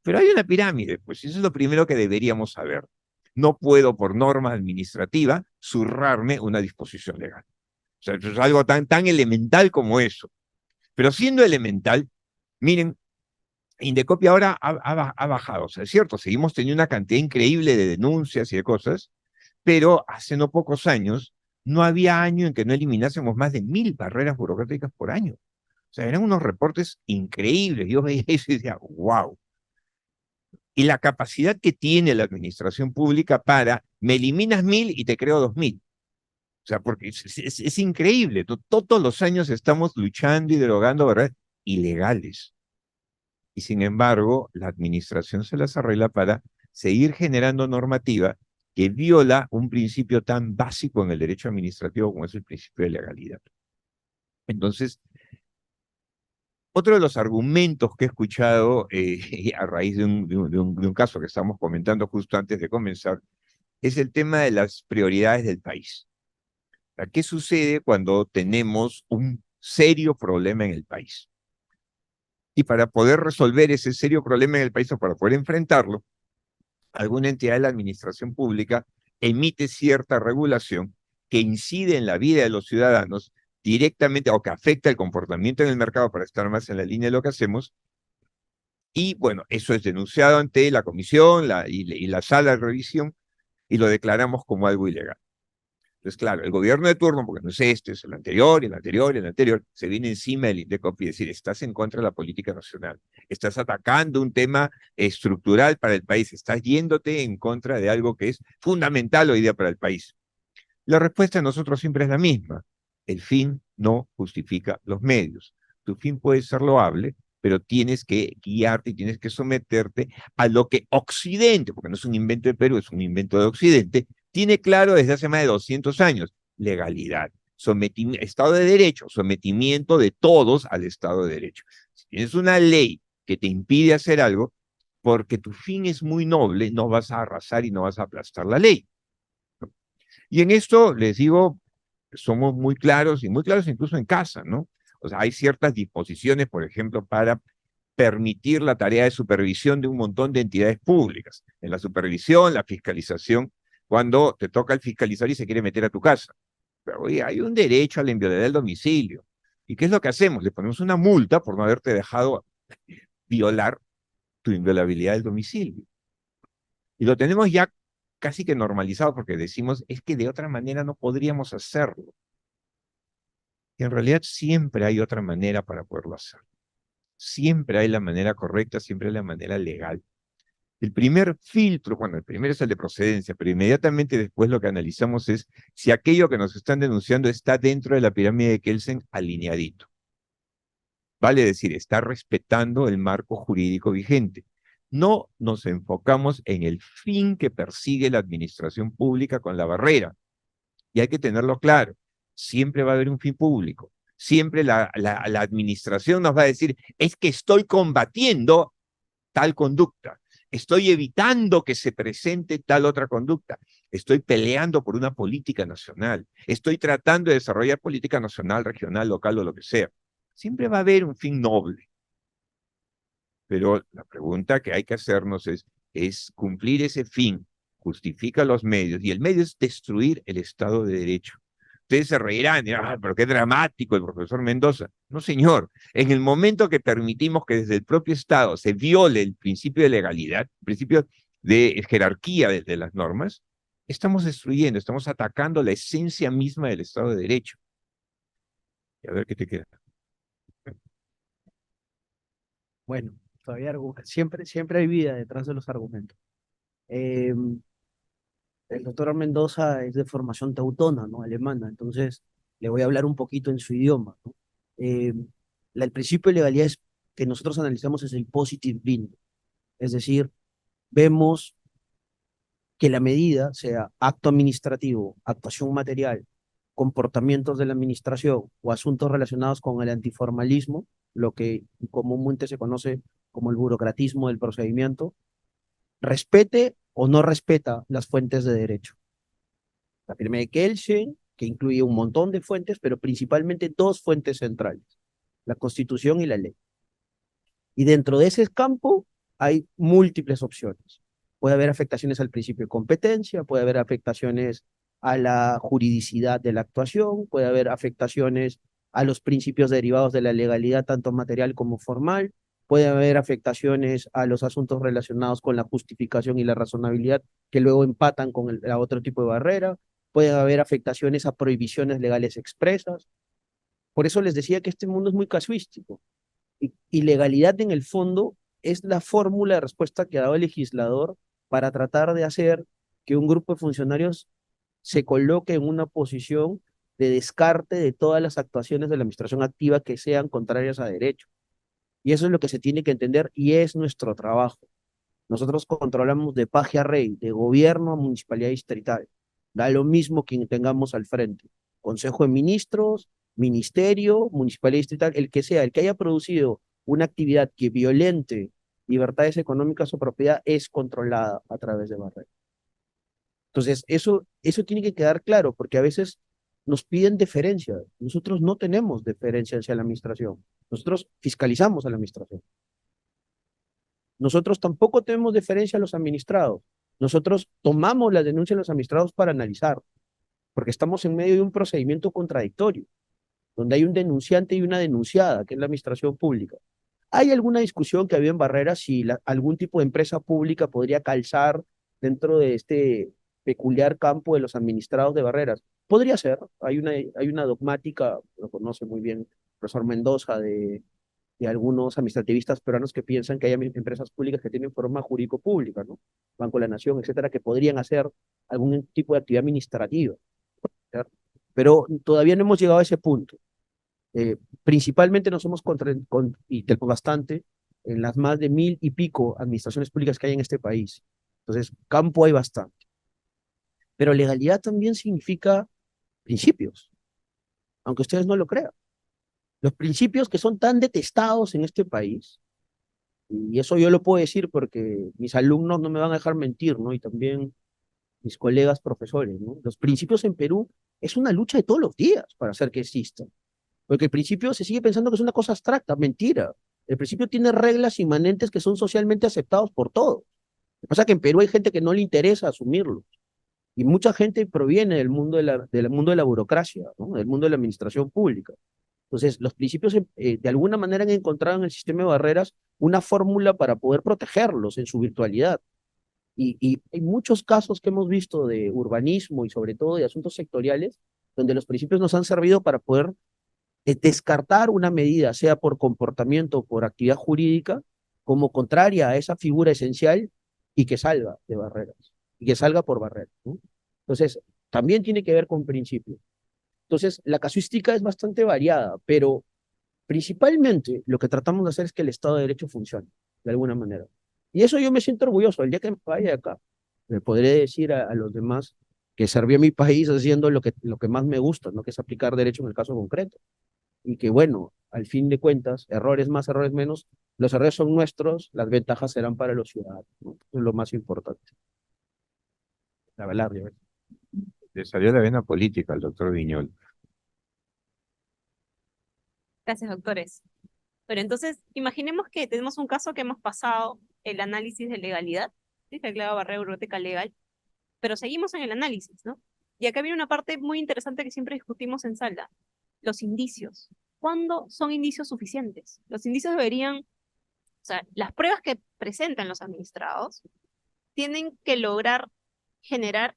Pero hay una pirámide, pues eso es lo primero que deberíamos saber. No puedo, por norma administrativa, zurrarme una disposición legal. O sea, eso es algo tan elemental como eso. Pero siendo elemental, miren, Indecopy ahora ha bajado. O sea, es cierto, seguimos teniendo una cantidad increíble de denuncias y de cosas, pero hace no pocos años no había año en que no eliminásemos más de 1000 barreras burocráticas por año. O sea, eran unos reportes increíbles. Yo veía eso y decía, wow. Y la capacidad que tiene la administración pública para, me eliminas 1000 y te creo 2000. O sea, porque es increíble. Todos los años estamos luchando y derogando barreras ilegales. Y sin embargo, la administración se las arregla para seguir generando normativa que viola un principio tan básico en el derecho administrativo como es el principio de legalidad. Entonces, otro de los argumentos que he escuchado a raíz de un caso que estamos comentando justo antes de comenzar es el tema de las prioridades del país. ¿Qué sucede cuando tenemos un serio problema en el país? Y para poder resolver ese serio problema en el país o para poder enfrentarlo, alguna entidad de la administración pública emite cierta regulación que incide en la vida de los ciudadanos directamente o que afecta el comportamiento en el mercado para estar más en la línea de lo que hacemos. Y bueno, eso es denunciado ante la comisión y la sala de revisión y lo declaramos como algo ilegal. Entonces, claro, el gobierno de turno, porque no es este, es el anterior, y el anterior, y el anterior, se viene encima del INDECOPI y decir, estás en contra de la política nacional, estás atacando un tema estructural para el país, estás yéndote en contra de algo que es fundamental hoy día para el país. La respuesta de nosotros siempre es la misma. El fin no justifica los medios. Tu fin puede ser loable, pero tienes que guiarte y tienes que someterte a lo que Occidente, porque no es un invento de Perú, es un invento de Occidente, tiene claro desde hace más de 200 años. Legalidad, Estado de Derecho, sometimiento de todos al Estado de Derecho. Si tienes una ley que te impide hacer algo, porque tu fin es muy noble, no vas a arrasar y no vas a aplastar la ley. Y en esto les digo, somos muy claros y muy claros incluso en casa, ¿no? O sea, hay ciertas disposiciones, por ejemplo, para permitir la tarea de supervisión de un montón de entidades públicas. En la supervisión, la fiscalización, cuando te toca el fiscalizar y se quiere meter a tu casa. Pero oye, hay un derecho a la inviolabilidad del domicilio. ¿Y qué es lo que hacemos? Le ponemos una multa por no haberte dejado violar tu inviolabilidad del domicilio. Y lo tenemos ya casi que normalizado porque decimos, es que de otra manera no podríamos hacerlo. Y en realidad siempre hay otra manera para poderlo hacer. Siempre hay la manera correcta, siempre hay la manera legal. El primer filtro, bueno, el primero es el de procedencia, pero inmediatamente después lo que analizamos es si aquello que nos están denunciando está dentro de la pirámide de Kelsen alineadito. Vale decir, está respetando el marco jurídico vigente. No nos enfocamos en el fin que persigue la administración pública con la barrera. Y hay que tenerlo claro. Siempre va a haber un fin público. Siempre la administración nos va a decir, es que estoy combatiendo tal conducta. Estoy evitando que se presente tal otra conducta. Estoy peleando por una política nacional. Estoy tratando de desarrollar política nacional, regional, local o lo que sea. Siempre va a haber un fin noble. Pero la pregunta que hay que hacernos es cumplir ese fin, justifica los medios, y el medio es destruir el Estado de Derecho. Ustedes se reirán, y, pero qué dramático el profesor Mendoza. No, señor, en el momento que permitimos que desde el propio Estado se viole el principio de legalidad, el principio de jerarquía de las normas, estamos destruyendo, estamos atacando la esencia misma del Estado de Derecho. Y a ver qué te queda. Bueno, todavía siempre hay vida detrás de los argumentos. Eh, El doctor Mendoza es de formación teutona, ¿no? Alemana, entonces le voy a hablar un poquito en su idioma, ¿no? Eh, el principio de legalidad que nosotros analizamos es el positive bind, es decir, vemos que la medida sea acto administrativo, actuación material, comportamientos de la administración o asuntos relacionados con el antiformalismo, lo que comúnmente se conoce como el burocratismo del procedimiento, respete o no respeta las fuentes de derecho. La firma de Kelsen, que incluye un montón de fuentes, pero principalmente dos fuentes centrales, la Constitución y la ley. Y dentro de ese campo hay múltiples opciones. Puede haber afectaciones al principio de competencia, puede haber afectaciones a la juridicidad de la actuación, puede haber afectaciones a los principios derivados de la legalidad, tanto material como formal, puede haber afectaciones a los asuntos relacionados con la justificación y la razonabilidad, que luego empatan con el otro tipo de barrera, puede haber afectaciones a prohibiciones legales expresas. Por eso les decía que este mundo es muy casuístico. Y legalidad en el fondo es la fórmula de respuesta que ha dado el legislador para tratar de hacer que un grupo de funcionarios se coloque en una posición de descarte de todas las actuaciones de la administración activa que sean contrarias a derecho. Y eso es lo que se tiene que entender y es nuestro trabajo. Nosotros controlamos de paje a rey, de gobierno a municipalidad distrital. Da lo mismo quien tengamos al frente. Consejo de Ministros, Ministerio, Municipalidad distrital, el que sea, el que haya producido una actividad que violente libertades económicas o propiedad es controlada a través de barreras. Entonces, eso tiene que quedar claro, porque a veces nos piden deferencia. Nosotros no tenemos deferencia hacia la administración. Nosotros fiscalizamos a la administración. Nosotros tampoco tenemos deferencia a los administrados. Nosotros tomamos las denuncias de los administrados para analizar, porque estamos en medio de un procedimiento contradictorio, donde hay un denunciante y una denunciada, que es la administración pública. ¿Hay alguna discusión que había en Barreras si algún tipo de empresa pública podría calzar dentro de este peculiar campo de los administrados de Barreras? Podría ser. Hay una dogmática, lo conoce muy bien el profesor Mendoza, de algunos administrativistas peruanos que piensan que hay empresas públicas que tienen forma jurídico-pública, ¿no? Banco de la Nación, etcétera, que podrían hacer algún tipo de actividad administrativa, ¿cierto? Pero todavía no hemos llegado a ese punto. Principalmente nos hemos y tengo bastante, en las más de 1000 y pico administraciones públicas que hay en este país. Entonces, campo hay bastante. Pero legalidad también significa principios, aunque ustedes no lo crean. Los principios que son tan detestados en este país, y eso yo lo puedo decir porque mis alumnos no me van a dejar mentir, ¿no? Y también mis colegas profesores, ¿no? Los principios en Perú es una lucha de todos los días para hacer que existan. Porque el principio se sigue pensando que es una cosa abstracta, mentira. El principio tiene reglas inmanentes que son socialmente aceptados por todos. Lo que pasa es que en Perú hay gente que no le interesa asumirlo. Y mucha gente proviene del mundo de la burocracia, ¿no? Del mundo de la administración pública. Entonces, los principios de alguna manera han encontrado en el sistema de barreras una fórmula para poder protegerlos en su virtualidad. Y hay muchos casos que hemos visto de urbanismo y sobre todo de asuntos sectoriales donde los principios nos han servido para poder descartar una medida, sea por comportamiento o por actividad jurídica, como contraria a esa figura esencial y que salga de barreras, y que salga por barreras, ¿no? Entonces, también tiene que ver con principios. Entonces, la casuística es bastante variada, pero principalmente lo que tratamos de hacer es que el Estado de Derecho funcione, de alguna manera. Y eso yo me siento orgulloso. El día que me vaya de acá, le podré decir a los demás que serví a mi país haciendo lo que más me gusta, ¿no? Que es aplicar derecho en el caso concreto. Y que, bueno, al fin de cuentas, errores más, errores menos, los errores son nuestros, las ventajas serán para los ciudadanos, ¿no? Eso es lo más importante. La verdad, Le salió la vena política al doctor Viñol. Gracias, doctores. Pero entonces, imaginemos que tenemos un caso que hemos pasado el análisis de legalidad, ¿sí? Teclado barrera biblioteca legal, pero seguimos en el análisis, ¿no? Y acá viene una parte muy interesante que siempre discutimos en sala, los indicios. ¿Cuándo son indicios suficientes? Los indicios deberían, o sea, las pruebas que presentan los administrados tienen que lograr generar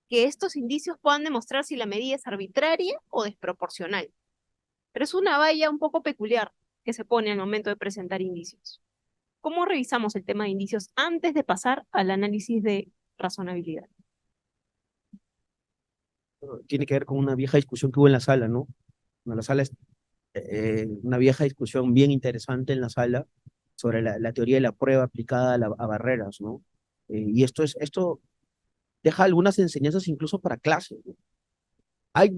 que estos indicios puedan demostrar si la medida es arbitraria o desproporcional. Pero es una valla un poco peculiar que se pone al momento de presentar indicios. ¿Cómo revisamos el tema de indicios antes de pasar al análisis de razonabilidad. Tiene que ver con una vieja discusión que hubo en la sala, ¿no? En la sala es una vieja discusión bien interesante en la sala sobre la teoría de la prueba aplicada a barreras, ¿no? Y esto deja algunas enseñanzas incluso para clases, ¿no? Hay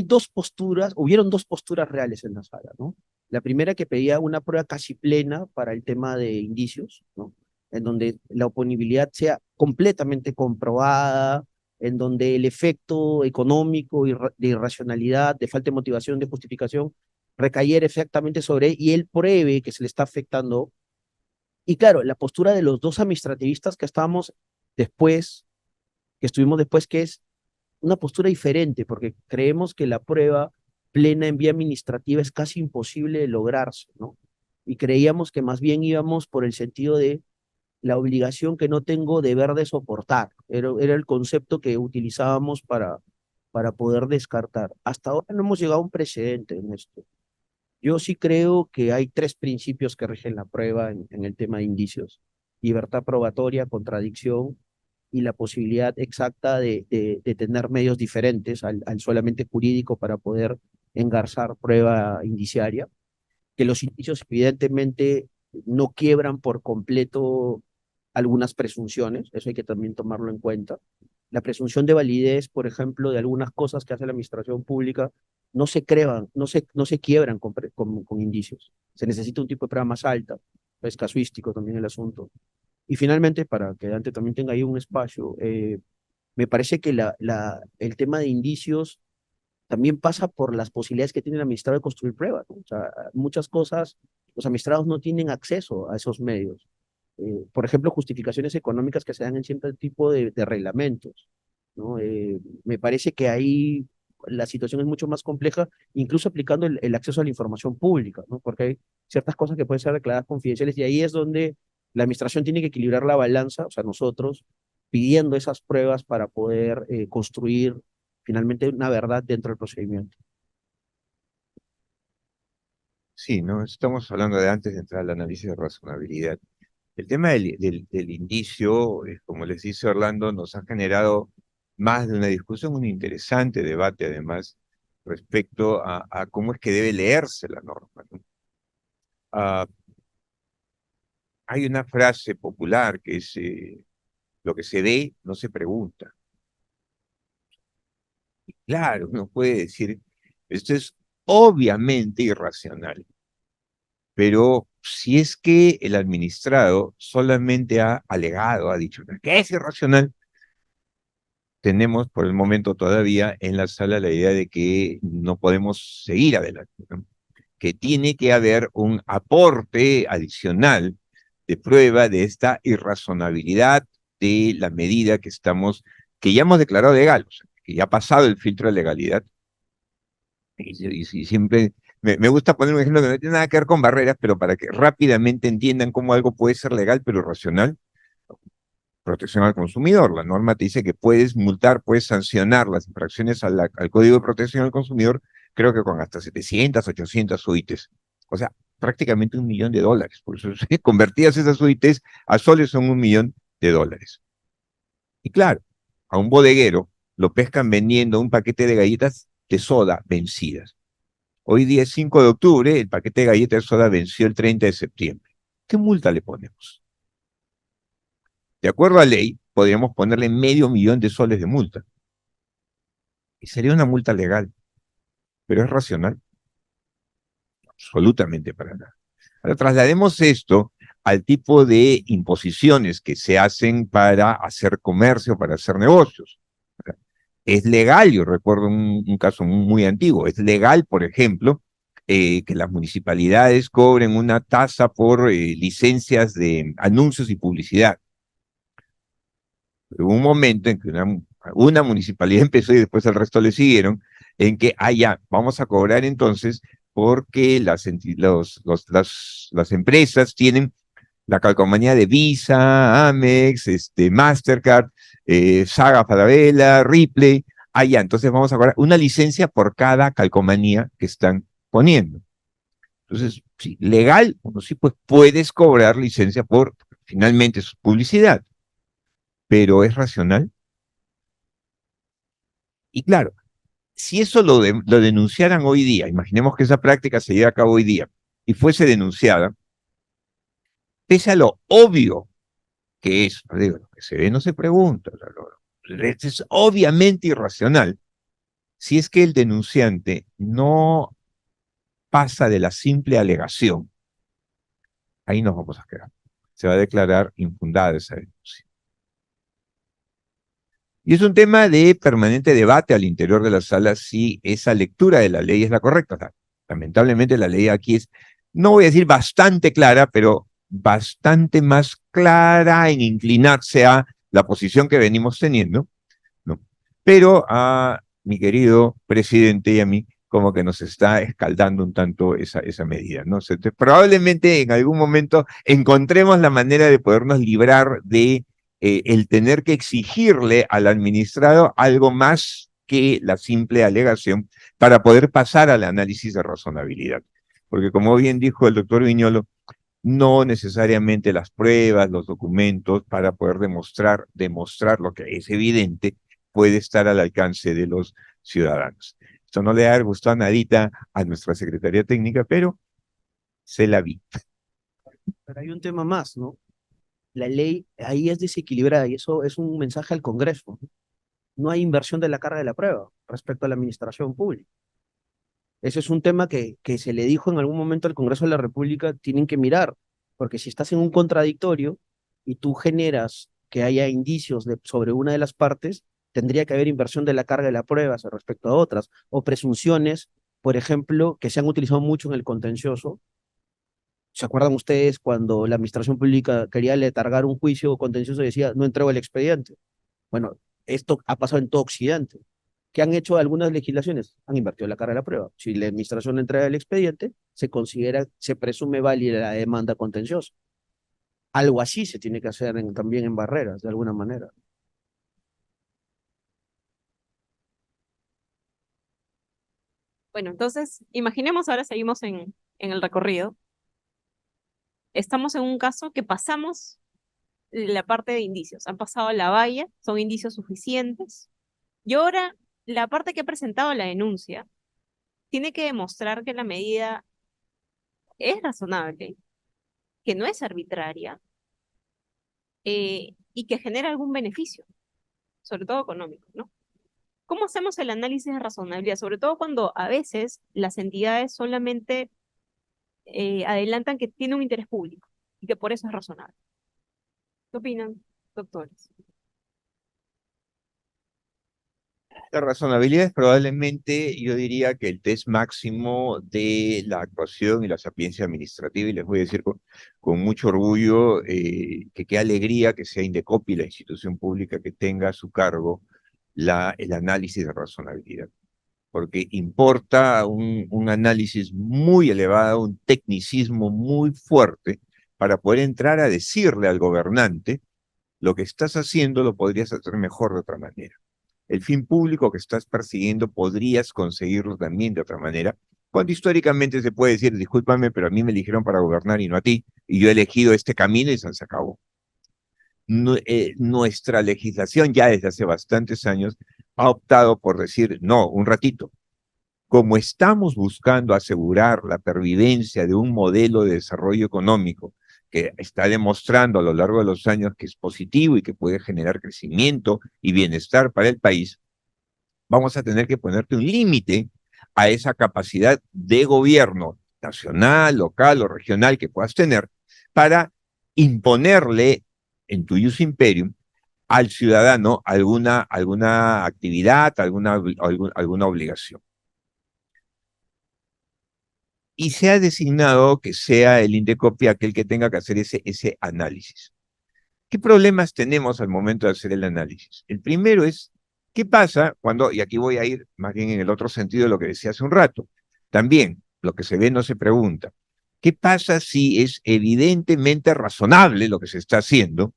dos posturas, hubieron dos posturas reales en la sala, ¿no? La primera que pedía una prueba casi plena para el tema de indicios, ¿no? En donde la oponibilidad sea completamente comprobada, en donde el efecto económico y de irracionalidad, de falta de motivación, de justificación, recayera exactamente sobre él y él pruebe que se le está afectando. Y claro, la postura de los dos administrativistas después, que estuvimos después, que es una postura diferente, porque creemos que la prueba plena en vía administrativa es casi imposible de lograrse, ¿no? Y creíamos que más bien íbamos por el sentido de la obligación que no tengo deber de soportar. Era el concepto que utilizábamos para poder descartar. Hasta ahora no hemos llegado a un precedente en esto. Yo sí creo que hay tres principios que rigen la prueba en el tema de indicios: libertad probatoria, contradicción y la posibilidad exacta de tener medios diferentes al solamente jurídico para poder engarzar prueba indiciaria, que los indicios evidentemente no quiebran por completo algunas presunciones, eso hay que también tomarlo en cuenta. La presunción de validez, por ejemplo, de algunas cosas que hace la administración pública, no se quiebran con indicios. Se necesita un tipo de prueba más alta, es casuístico también el asunto. Y finalmente, para que Dante también tenga ahí un espacio, me parece que el tema de indicios también pasa por las posibilidades que tiene el administrador de construir pruebas, ¿no? O sea, muchas cosas, los administrados no tienen acceso a esos medios. Por ejemplo, justificaciones económicas que se dan en cierto tipo de reglamentos, ¿no? Me parece que ahí la situación es mucho más compleja, incluso aplicando el acceso a la información pública, ¿no? Porque hay ciertas cosas que pueden ser declaradas confidenciales y ahí es donde la administración tiene que equilibrar la balanza, o sea, nosotros pidiendo esas pruebas para poder construir finalmente una verdad dentro del procedimiento. Sí, ¿no? Estamos hablando de antes de entrar al análisis de razonabilidad. El tema del indicio, como les dice Orlando, nos ha generado más de una discusión, un interesante debate además respecto a cómo es que debe leerse la norma, ¿no? Ah, hay una frase popular que es, lo que se ve no se pregunta. Claro, uno puede decir, esto es obviamente irracional, pero si es que el administrado solamente ha alegado, ha dicho que es irracional, tenemos por el momento todavía en la sala la idea de que no podemos seguir adelante, ¿no? Que tiene que haber un aporte adicional de prueba de esta irrazonabilidad de la medida que ya hemos declarado legal, o sea, que ya ha pasado el filtro de legalidad. Y siempre me gusta poner un ejemplo que no tiene nada que ver con barreras, pero para que rápidamente entiendan cómo algo puede ser legal pero irracional. Protección al consumidor. La norma te dice que puedes multar, puedes sancionar las infracciones al Código de Protección al Consumidor, creo que con hasta 700, 800 UITs. O sea, prácticamente $1.000.000. Por eso, convertidas esas UITs a soles son $1.000.000. Y claro, a un bodeguero lo pescan vendiendo un paquete de galletas de soda vencidas. Hoy día es 5 de octubre, el paquete de galletas de soda venció el 30 de septiembre. ¿Qué multa le ponemos? De acuerdo a ley, podríamos ponerle $500.000 de multa. Y sería una multa legal, pero es racional. Absolutamente para nada. Ahora traslademos esto al tipo de imposiciones que se hacen para hacer comercio, para hacer negocios. Es legal, yo recuerdo un caso muy antiguo, es legal, por ejemplo, que las municipalidades cobren una tasa por licencias de anuncios y publicidad. Hubo un momento en que una municipalidad empezó y después el resto le siguieron, en que, ya, vamos a cobrar entonces porque las empresas tienen la calcomanía de Visa, Amex, Mastercard, Saga Falabella, Ripley. Ya, entonces vamos a cobrar una licencia por cada calcomanía que están poniendo. Entonces, sí, legal, uno sí, pues puedes cobrar licencia finalmente su publicidad. pero ¿es racional? Y claro, si eso lo denunciaran hoy día, imaginemos que esa práctica se lleve a cabo hoy día y fuese denunciada, pese a lo obvio que es, digo, lo que se ve no se pregunta, es obviamente irracional, si es que el denunciante no pasa de la simple alegación, ahí nos vamos a quedar. Se va a declarar infundada esa denuncia. Y es un tema de permanente debate al interior de la sala si esa lectura de la ley es la correcta. O sea, lamentablemente la ley aquí es, no voy a decir bastante clara, pero bastante más clara en inclinarse a la posición que venimos teniendo, ¿no? Pero a mi querido presidente y a mí como que nos está escaldando un tanto esa medida, ¿no? Probablemente en algún momento encontremos la manera de podernos librar de el tener que exigirle al administrado algo más que la simple alegación para poder pasar al análisis de razonabilidad. Porque como bien dijo el doctor Viñolo, no necesariamente las pruebas, los documentos para poder demostrar lo que es evidente puede estar al alcance de los ciudadanos. Esto no le ha gustado a nadita a nuestra Secretaría Técnica, pero se la vi. Pero hay un tema más, ¿no? La ley ahí es desequilibrada y eso es un mensaje al Congreso. No hay inversión de la carga de la prueba respecto a la administración pública. Ese es un tema que se le dijo en algún momento al Congreso de la República, tienen que mirar, porque si estás en un contradictorio y tú generas que haya indicios sobre una de las partes, tendría que haber inversión de la carga de la prueba respecto a otras, o presunciones, por ejemplo, que se han utilizado mucho en el contencioso. ¿Se acuerdan ustedes cuando la administración pública quería letargar un juicio contencioso y decía, no entrego el expediente? Bueno, esto ha pasado en todo Occidente. ¿Qué han hecho algunas legislaciones? Han invertido la carga de la prueba. Si la administración entrega el expediente, se presume válida la demanda contenciosa. Algo así se tiene que hacer también en Barreras, de alguna manera. Bueno, entonces, imaginemos ahora seguimos en el recorrido. Estamos en un caso que pasamos la parte de indicios. Han pasado la valla, son indicios suficientes. Y ahora, la parte que ha presentado la denuncia tiene que demostrar que la medida es razonable, que no es arbitraria y que genera algún beneficio, sobre todo económico, ¿no? ¿Cómo hacemos el análisis de razonabilidad? Sobre todo cuando a veces las entidades solamente adelantan que tiene un interés público y que por eso es razonable. ¿Qué opinan, doctores? La razonabilidad es probablemente, yo diría que el test máximo de la actuación y la sapiencia administrativa, y les voy a decir con mucho orgullo que qué alegría que sea Indecopi la institución pública que tenga a su cargo el análisis de razonabilidad, porque importa un análisis muy elevado, un tecnicismo muy fuerte para poder entrar a decirle al gobernante lo que estás haciendo lo podrías hacer mejor de otra manera. El fin público que estás persiguiendo podrías conseguirlo también de otra manera, cuando históricamente se puede decir, discúlpame, pero a mí me eligieron para gobernar y no a ti, y yo he elegido este camino y se acabó. Nuestra legislación ya desde hace bastantes años ha optado por decir, no, un ratito, como estamos buscando asegurar la pervivencia de un modelo de desarrollo económico que está demostrando a lo largo de los años que es positivo y que puede generar crecimiento y bienestar para el país, vamos a tener que ponerte un límite a esa capacidad de gobierno nacional, local o regional que puedas tener para imponerle en tu ius imperium al ciudadano alguna actividad, alguna obligación. Y se ha designado que sea el Indecopi aquel que tenga que hacer ese análisis. ¿Qué problemas tenemos al momento de hacer el análisis? El primero es, ¿qué pasa cuando, y aquí voy a ir más bien en el otro sentido de lo que decía hace un rato, también lo que se ve no se pregunta, ¿qué pasa si es evidentemente razonable lo que se está haciendo,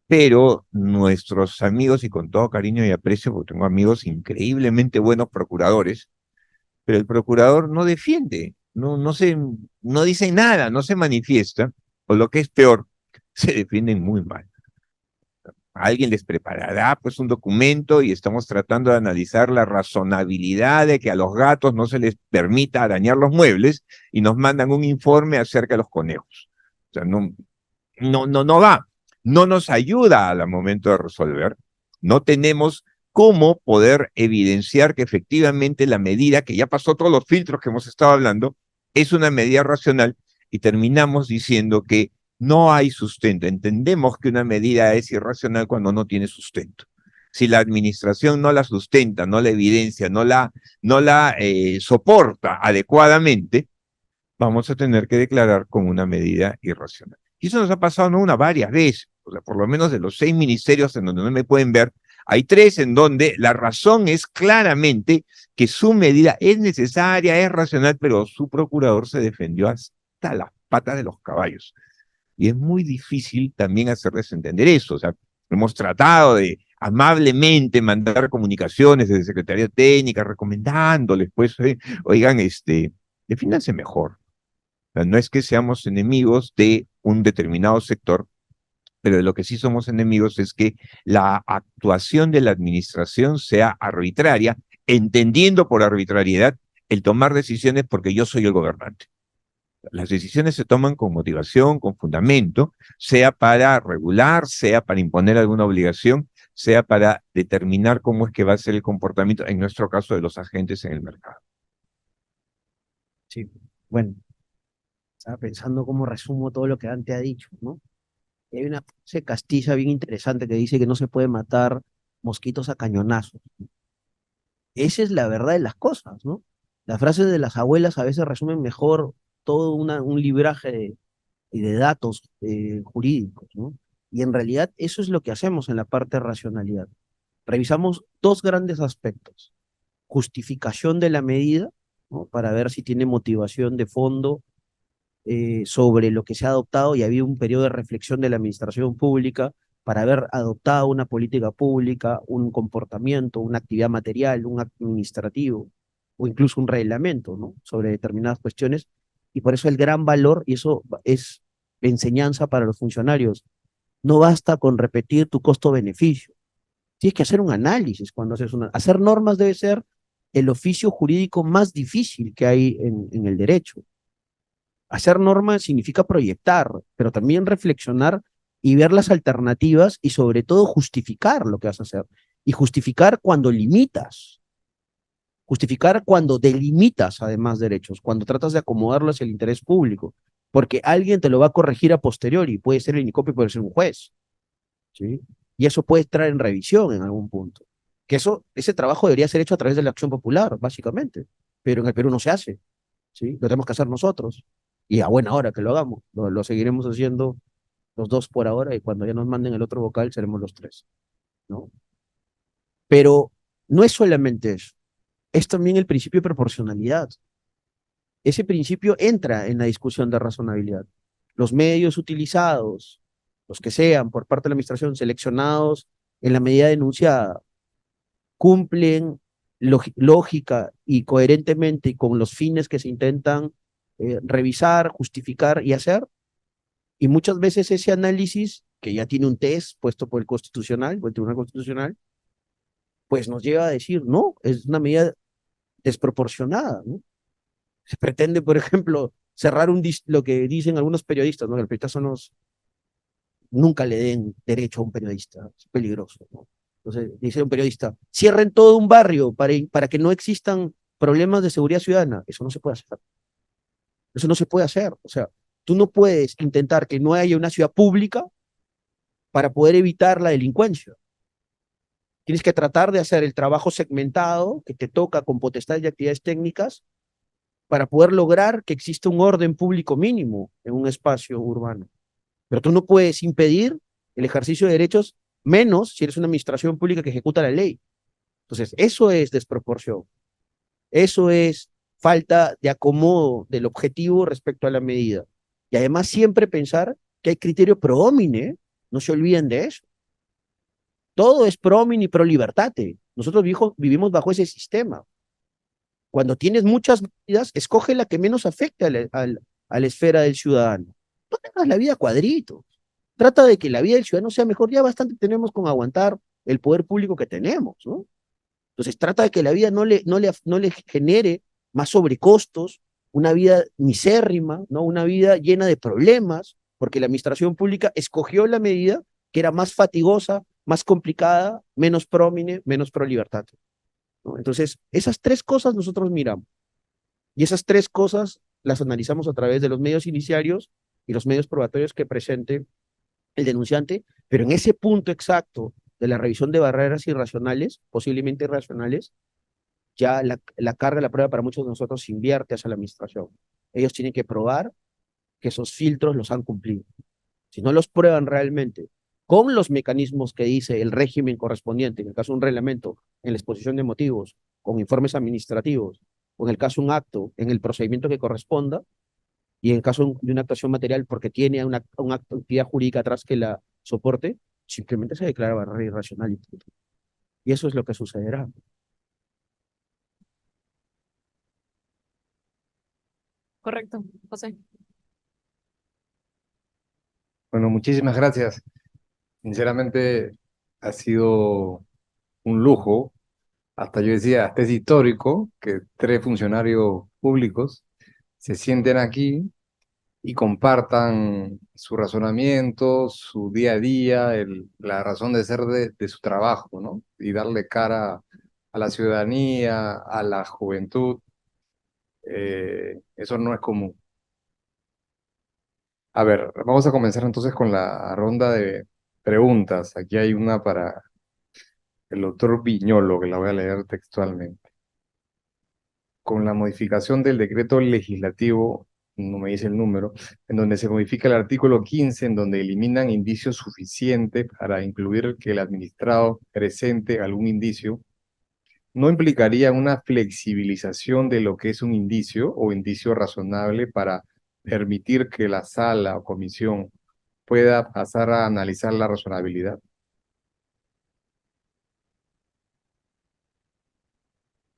pero nuestros amigos, y con todo cariño y aprecio, porque tengo amigos increíblemente buenos procuradores, pero el procurador no defiende, no dice nada, no se manifiesta, o lo que es peor, se defienden muy mal. Alguien les preparará pues un documento y estamos tratando de analizar la razonabilidad de que a los gatos no se les permita arañar los muebles y nos mandan un informe acerca de los conejos. O sea, no va, no nos ayuda al momento de resolver, no tenemos cómo poder evidenciar que efectivamente la medida, que ya pasó todos los filtros que hemos estado hablando, es una medida racional y terminamos diciendo que no hay sustento. Entendemos que una medida es irracional cuando no tiene sustento. Si la administración no la sustenta, no la evidencia, no la soporta adecuadamente, vamos a tener que declarar como una medida irracional. Y eso nos ha pasado no una, varias veces. O sea, por lo menos de los 6 ministerios en donde no me pueden ver, hay 3 en donde la razón es claramente que su medida es necesaria, es racional, pero su procurador se defendió hasta las patas de los caballos. Y es muy difícil también hacerles entender eso. O sea, hemos tratado de amablemente mandar comunicaciones desde Secretaría Técnica, recomendándoles, pues, oigan, defínanse mejor. O sea, no es que seamos enemigos de un determinado sector, pero de lo que sí somos enemigos es que la actuación de la administración sea arbitraria, entendiendo por arbitrariedad el tomar decisiones porque yo soy el gobernante. Las decisiones se toman con motivación, con fundamento, sea para regular, sea para imponer alguna obligación, sea para determinar cómo es que va a ser el comportamiento, en nuestro caso, de los agentes en el mercado. Sí, bueno, estaba pensando cómo resumo todo lo que Dante ha dicho, ¿no? Y hay una frase castiza bien interesante que dice que no se puede matar mosquitos a cañonazos. Esa es la verdad de las cosas, ¿no? Las frases de las abuelas a veces resumen mejor todo un libraje de datos jurídicos, ¿no? Y en realidad eso es lo que hacemos en la parte de racionalidad. Revisamos dos grandes aspectos. Justificación de la medida, ¿no? Para ver si tiene motivación de fondo sobre lo que se ha adoptado y había un periodo de reflexión de la administración pública para haber adoptado una política pública, un comportamiento, una actividad material, un acto administrativo o incluso un reglamento, ¿no? Sobre determinadas cuestiones. Y por eso el gran valor, y eso es enseñanza para los funcionarios, no basta con repetir tu costo-beneficio. Tienes que hacer un análisis cuando haces una... Hacer normas debe ser el oficio jurídico más difícil que hay en el derecho. Hacer normas significa proyectar, pero también reflexionar y ver las alternativas y sobre todo justificar lo que vas a hacer. Y justificar cuando limitas. Justificar cuando delimitas además derechos, cuando tratas de acomodarlo hacia el interés público. Porque alguien te lo va a corregir a posteriori. Puede ser el INICOPI, puede ser un juez. ¿Sí? Y eso puede estar en revisión en algún punto. Que ese trabajo debería ser hecho a través de la acción popular, básicamente. Pero en el Perú no se hace. ¿Sí? Lo tenemos que hacer nosotros. Y a buena hora que lo hagamos. Lo seguiremos haciendo los dos por ahora y cuando ya nos manden el otro vocal seremos los 3, ¿no? Pero no es solamente eso, es también el principio de proporcionalidad. Ese principio entra en la discusión de razonabilidad. Los medios utilizados, los que sean por parte de la administración, seleccionados en la medida denunciada, cumplen lógica y coherentemente con los fines que se intentan revisar, justificar y hacer. Y muchas veces ese análisis, que ya tiene un test puesto por el Constitucional, por el Tribunal Constitucional, pues nos lleva a decir, no, es una medida desproporcionada, ¿no? Se pretende, por ejemplo, cerrar lo que dicen algunos periodistas, ¿no? Que los periodistas nunca le den derecho a un periodista, es peligroso, ¿no? Entonces, dice un periodista, cierren todo un barrio para que no existan problemas de seguridad ciudadana. Eso no se puede hacer. Eso no se puede hacer. O sea, tú no puedes intentar que no haya una ciudad pública para poder evitar la delincuencia. Tienes que tratar de hacer el trabajo segmentado que te toca con potestades y actividades técnicas para poder lograr que exista un orden público mínimo en un espacio urbano. Pero tú no puedes impedir el ejercicio de derechos, menos si eres una administración pública que ejecuta la ley. Entonces, eso es desproporción. Eso es falta de acomodo del objetivo respecto a la medida. Y además siempre pensar que hay criterio pro homine, no se olviden de eso. Todo es pro homine y pro libertate. Nosotros vivimos bajo ese sistema. Cuando tienes muchas medidas, escoge la que menos afecte a la esfera del ciudadano. No tengas la vida a cuadritos. trata de que la vida del ciudadano sea mejor, ya bastante tenemos con aguantar el poder público que tenemos, ¿no? Entonces trata de que la vida no le genere más sobrecostos, una vida misérrima, ¿no? Una vida llena de problemas, porque la administración pública escogió la medida que era más fatigosa, más complicada, menos prómine, menos pro libertad, ¿no? Entonces, esas tres cosas nosotros miramos. Y esas tres cosas las analizamos a través de los medios iniciarios y los medios probatorios que presente el denunciante, pero en ese punto exacto de la revisión de barreras irracionales, posiblemente irracionales, ya la carga de la prueba para muchos de nosotros se invierte hacia la administración. Ellos tienen que probar que esos filtros los han cumplido. Si no los prueban realmente con los mecanismos que dice el régimen correspondiente, en el caso de un reglamento, en la exposición de motivos, con informes administrativos, o en el caso de un acto, en el procedimiento que corresponda, y en el caso de una actuación material porque tiene una actividad jurídica atrás que la soporte, simplemente se declara barrera irracional. Y eso es lo que sucederá. Correcto, José. Bueno, muchísimas gracias. Sinceramente, ha sido un lujo. Hasta yo decía, hasta es histórico que tres funcionarios públicos se sienten aquí y compartan su razonamiento, su día a día, la razón de ser de su trabajo, ¿no? Y darle cara a la ciudadanía, a la juventud. Eso no es común. A ver, vamos a comenzar entonces con la ronda de preguntas. Aquí hay una para el doctor Viñolo, que la voy a leer textualmente. Con la modificación del decreto legislativo, no me dice el número, en donde se modifica el artículo 15, en donde eliminan indicios suficientes para incluir que el administrado presente algún indicio, ¿no implicaría una flexibilización de lo que es un indicio o indicio razonable para permitir que la sala o comisión pueda pasar a analizar la razonabilidad?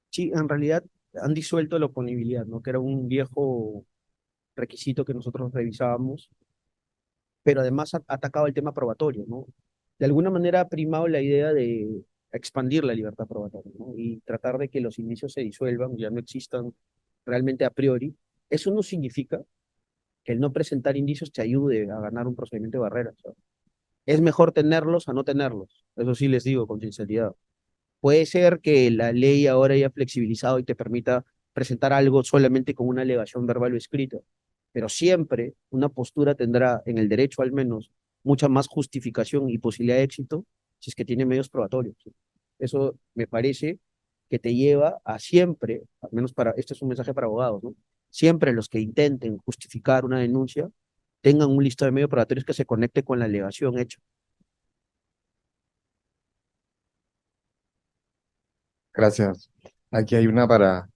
Sí, en realidad han disuelto la oponibilidad, ¿no? Que era un viejo requisito que nosotros revisábamos, pero además ha atacado el tema probatorio, ¿no? De alguna manera ha primado la idea de expandir la libertad probatoria, ¿no? Y tratar de que los indicios se disuelvan, ya no existan realmente a priori. Eso no significa que el no presentar indicios te ayude a ganar un procedimiento de barrera, ¿sabes? Es mejor tenerlos a no tenerlos. Eso sí les digo con sinceridad. Puede ser que la ley ahora haya flexibilizado y te permita presentar algo solamente con una alegación verbal o escrita, pero siempre una postura tendrá, en el derecho al menos, mucha más justificación y posibilidad de éxito si es que tiene medios probatorios. Eso me parece que te lleva a siempre, al menos para, este es un mensaje para abogados, ¿no? Siempre los que intenten justificar una denuncia tengan un listado de medios probatorios que se conecte con la alegación hecha. Gracias. Aquí hay una para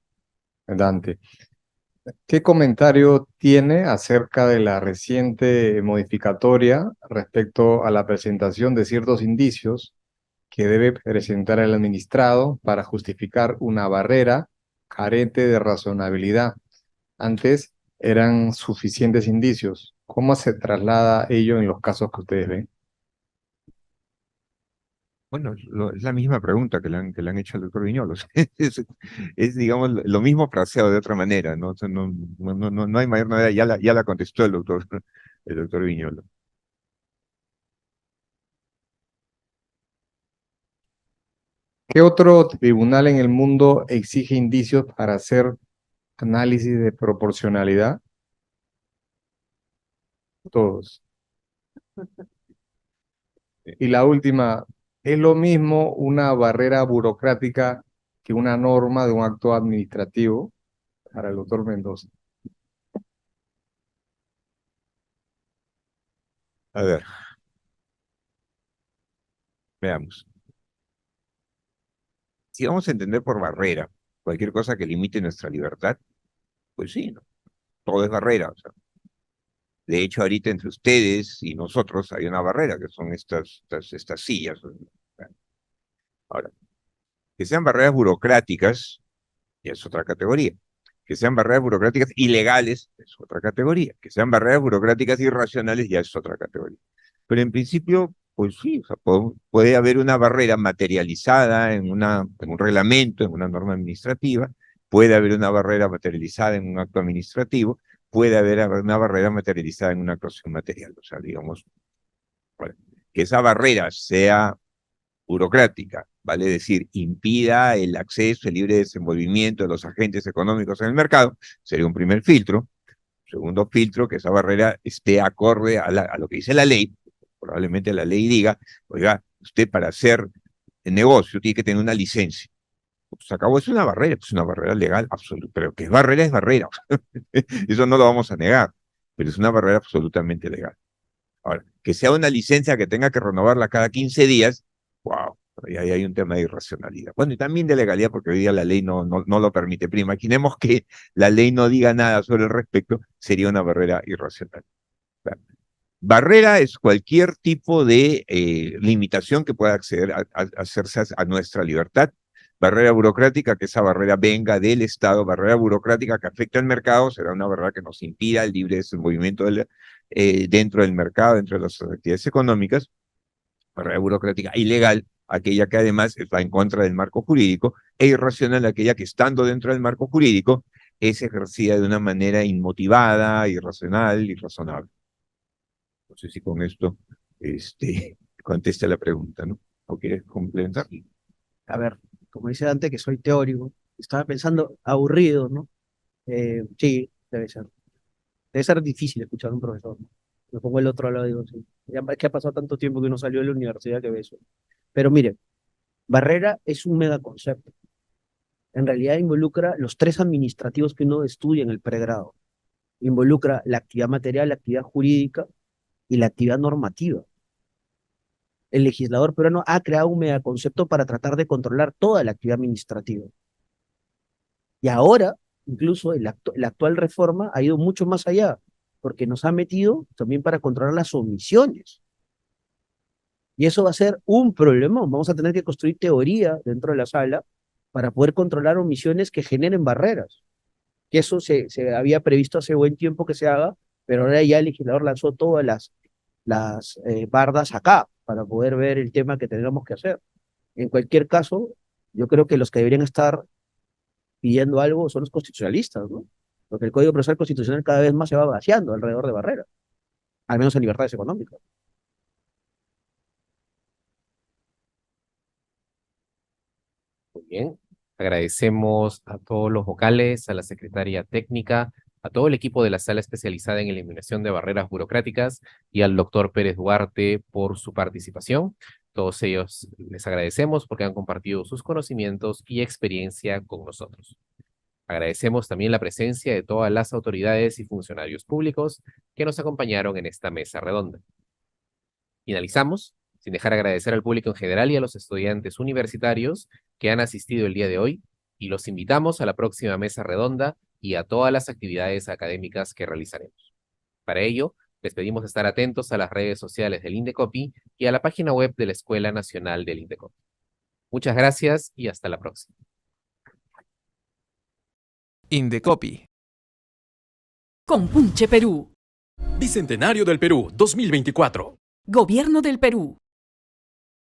Dante. ¿Qué comentario tiene acerca de la reciente modificatoria respecto a la presentación de ciertos indicios que debe presentar el administrado para justificar una barrera carente de razonabilidad? Antes eran suficientes indicios. ¿Cómo se traslada ello en los casos que ustedes ven? Bueno, es la misma pregunta que le han hecho al doctor Viñolos. Digamos, lo mismo fraseado de otra manera, ¿no? O sea, no hay mayor novedad, ya la contestó el doctor Viñolo. ¿Qué otro tribunal en el mundo exige indicios para hacer análisis de proporcionalidad? Todos. Y la última, ¿es lo mismo una barrera burocrática que una norma de un acto administrativo? Para el doctor Mendoza. A ver, veamos. Si vamos a entender por barrera cualquier cosa que limite nuestra libertad, pues sí, ¿no? Todo es barrera. O sea, de hecho, ahorita entre ustedes y nosotros hay una barrera, que son estas sillas. Ahora, que sean barreras burocráticas, ya es otra categoría. Que sean barreras burocráticas ilegales, es otra categoría. Que sean barreras burocráticas irracionales, ya es otra categoría. Pero en principio, pues sí, o sea, puede haber una barrera materializada en un reglamento, en una norma administrativa, puede haber una barrera materializada en un acto administrativo, puede haber una barrera materializada en una actuación material. O sea, digamos, bueno, que esa barrera sea burocrática, vale decir, impida el acceso, el libre desenvolvimiento de los agentes económicos en el mercado, sería un primer filtro. Segundo filtro, que esa barrera esté acorde a lo que dice la ley. Probablemente la ley diga, oiga, usted para hacer negocio tiene que tener una licencia. Pues se acabó, es una barrera legal absoluta, pero que es barrera. Eso no lo vamos a negar, pero es una barrera absolutamente legal. Ahora, que sea una licencia que tenga que renovarla cada 15 días, wow, ahí hay un tema de irracionalidad. Bueno, y también de legalidad, porque hoy día la ley no lo permite. Pero imaginemos que la ley no diga nada sobre el respecto, sería una barrera irracional. Claro. Barrera es cualquier tipo de limitación que pueda hacerse a nuestra libertad. Barrera burocrática, que esa barrera venga del Estado. Barrera burocrática que afecta al mercado, será una barrera que nos impida el libre desenvolvimiento dentro del mercado, dentro de las actividades económicas. Barrera burocrática ilegal, aquella que además va en contra del marco jurídico, e irracional, aquella que estando dentro del marco jurídico es ejercida de una manera inmotivada, irracional, irrazonable. No sé si con esto contesta la pregunta, ¿no? ¿O quieres complementar? A ver, como dice Dante, que soy teórico, estaba pensando aburrido, ¿no? Sí, debe ser. Debe ser difícil escuchar a un profesor, ¿no? Me pongo el otro lado y digo, sí. Ya es que ha pasado tanto tiempo que uno salió de la universidad que ve eso. Pero mire, barrera es un megaconcepto. En realidad involucra los tres administrativos que uno estudia en el pregrado. Involucra la actividad material, la actividad jurídica y la actividad normativa. El legislador peruano ha creado un megaconcepto para tratar de controlar toda la actividad administrativa. Y ahora, incluso la actual reforma ha ido mucho más allá, porque nos ha metido también para controlar las omisiones. Y eso va a ser un problema. Vamos a tener que construir teoría dentro de la sala para poder controlar omisiones que generen barreras. Que eso se había previsto hace buen tiempo que se haga, pero ahora ya el legislador lanzó todas las bardas acá para poder ver el tema que tendríamos que hacer. En cualquier caso, yo creo que los que deberían estar pidiendo algo son los constitucionalistas, ¿no? Porque el Código Procesal Constitucional cada vez más se va vaciando alrededor de barreras, al menos en libertades económicas. Muy bien. Agradecemos a todos los vocales, a la secretaria técnica, a todo el equipo de la sala especializada en eliminación de barreras burocráticas y al doctor Pérez Duarte por su participación. Todos ellos les agradecemos porque han compartido sus conocimientos y experiencia con nosotros. Agradecemos también la presencia de todas las autoridades y funcionarios públicos que nos acompañaron en esta mesa redonda. Finalizamos sin dejar agradecer al público en general y a los estudiantes universitarios que han asistido el día de hoy y los invitamos a la próxima mesa redonda y a todas las actividades académicas que realizaremos. Para ello, les pedimos estar atentos a las redes sociales del Indecopi y a la página web de la Escuela Nacional del Indecopi. Muchas gracias y hasta la próxima. Indecopi. Compunche Perú. Bicentenario del Perú 2024. Gobierno del Perú.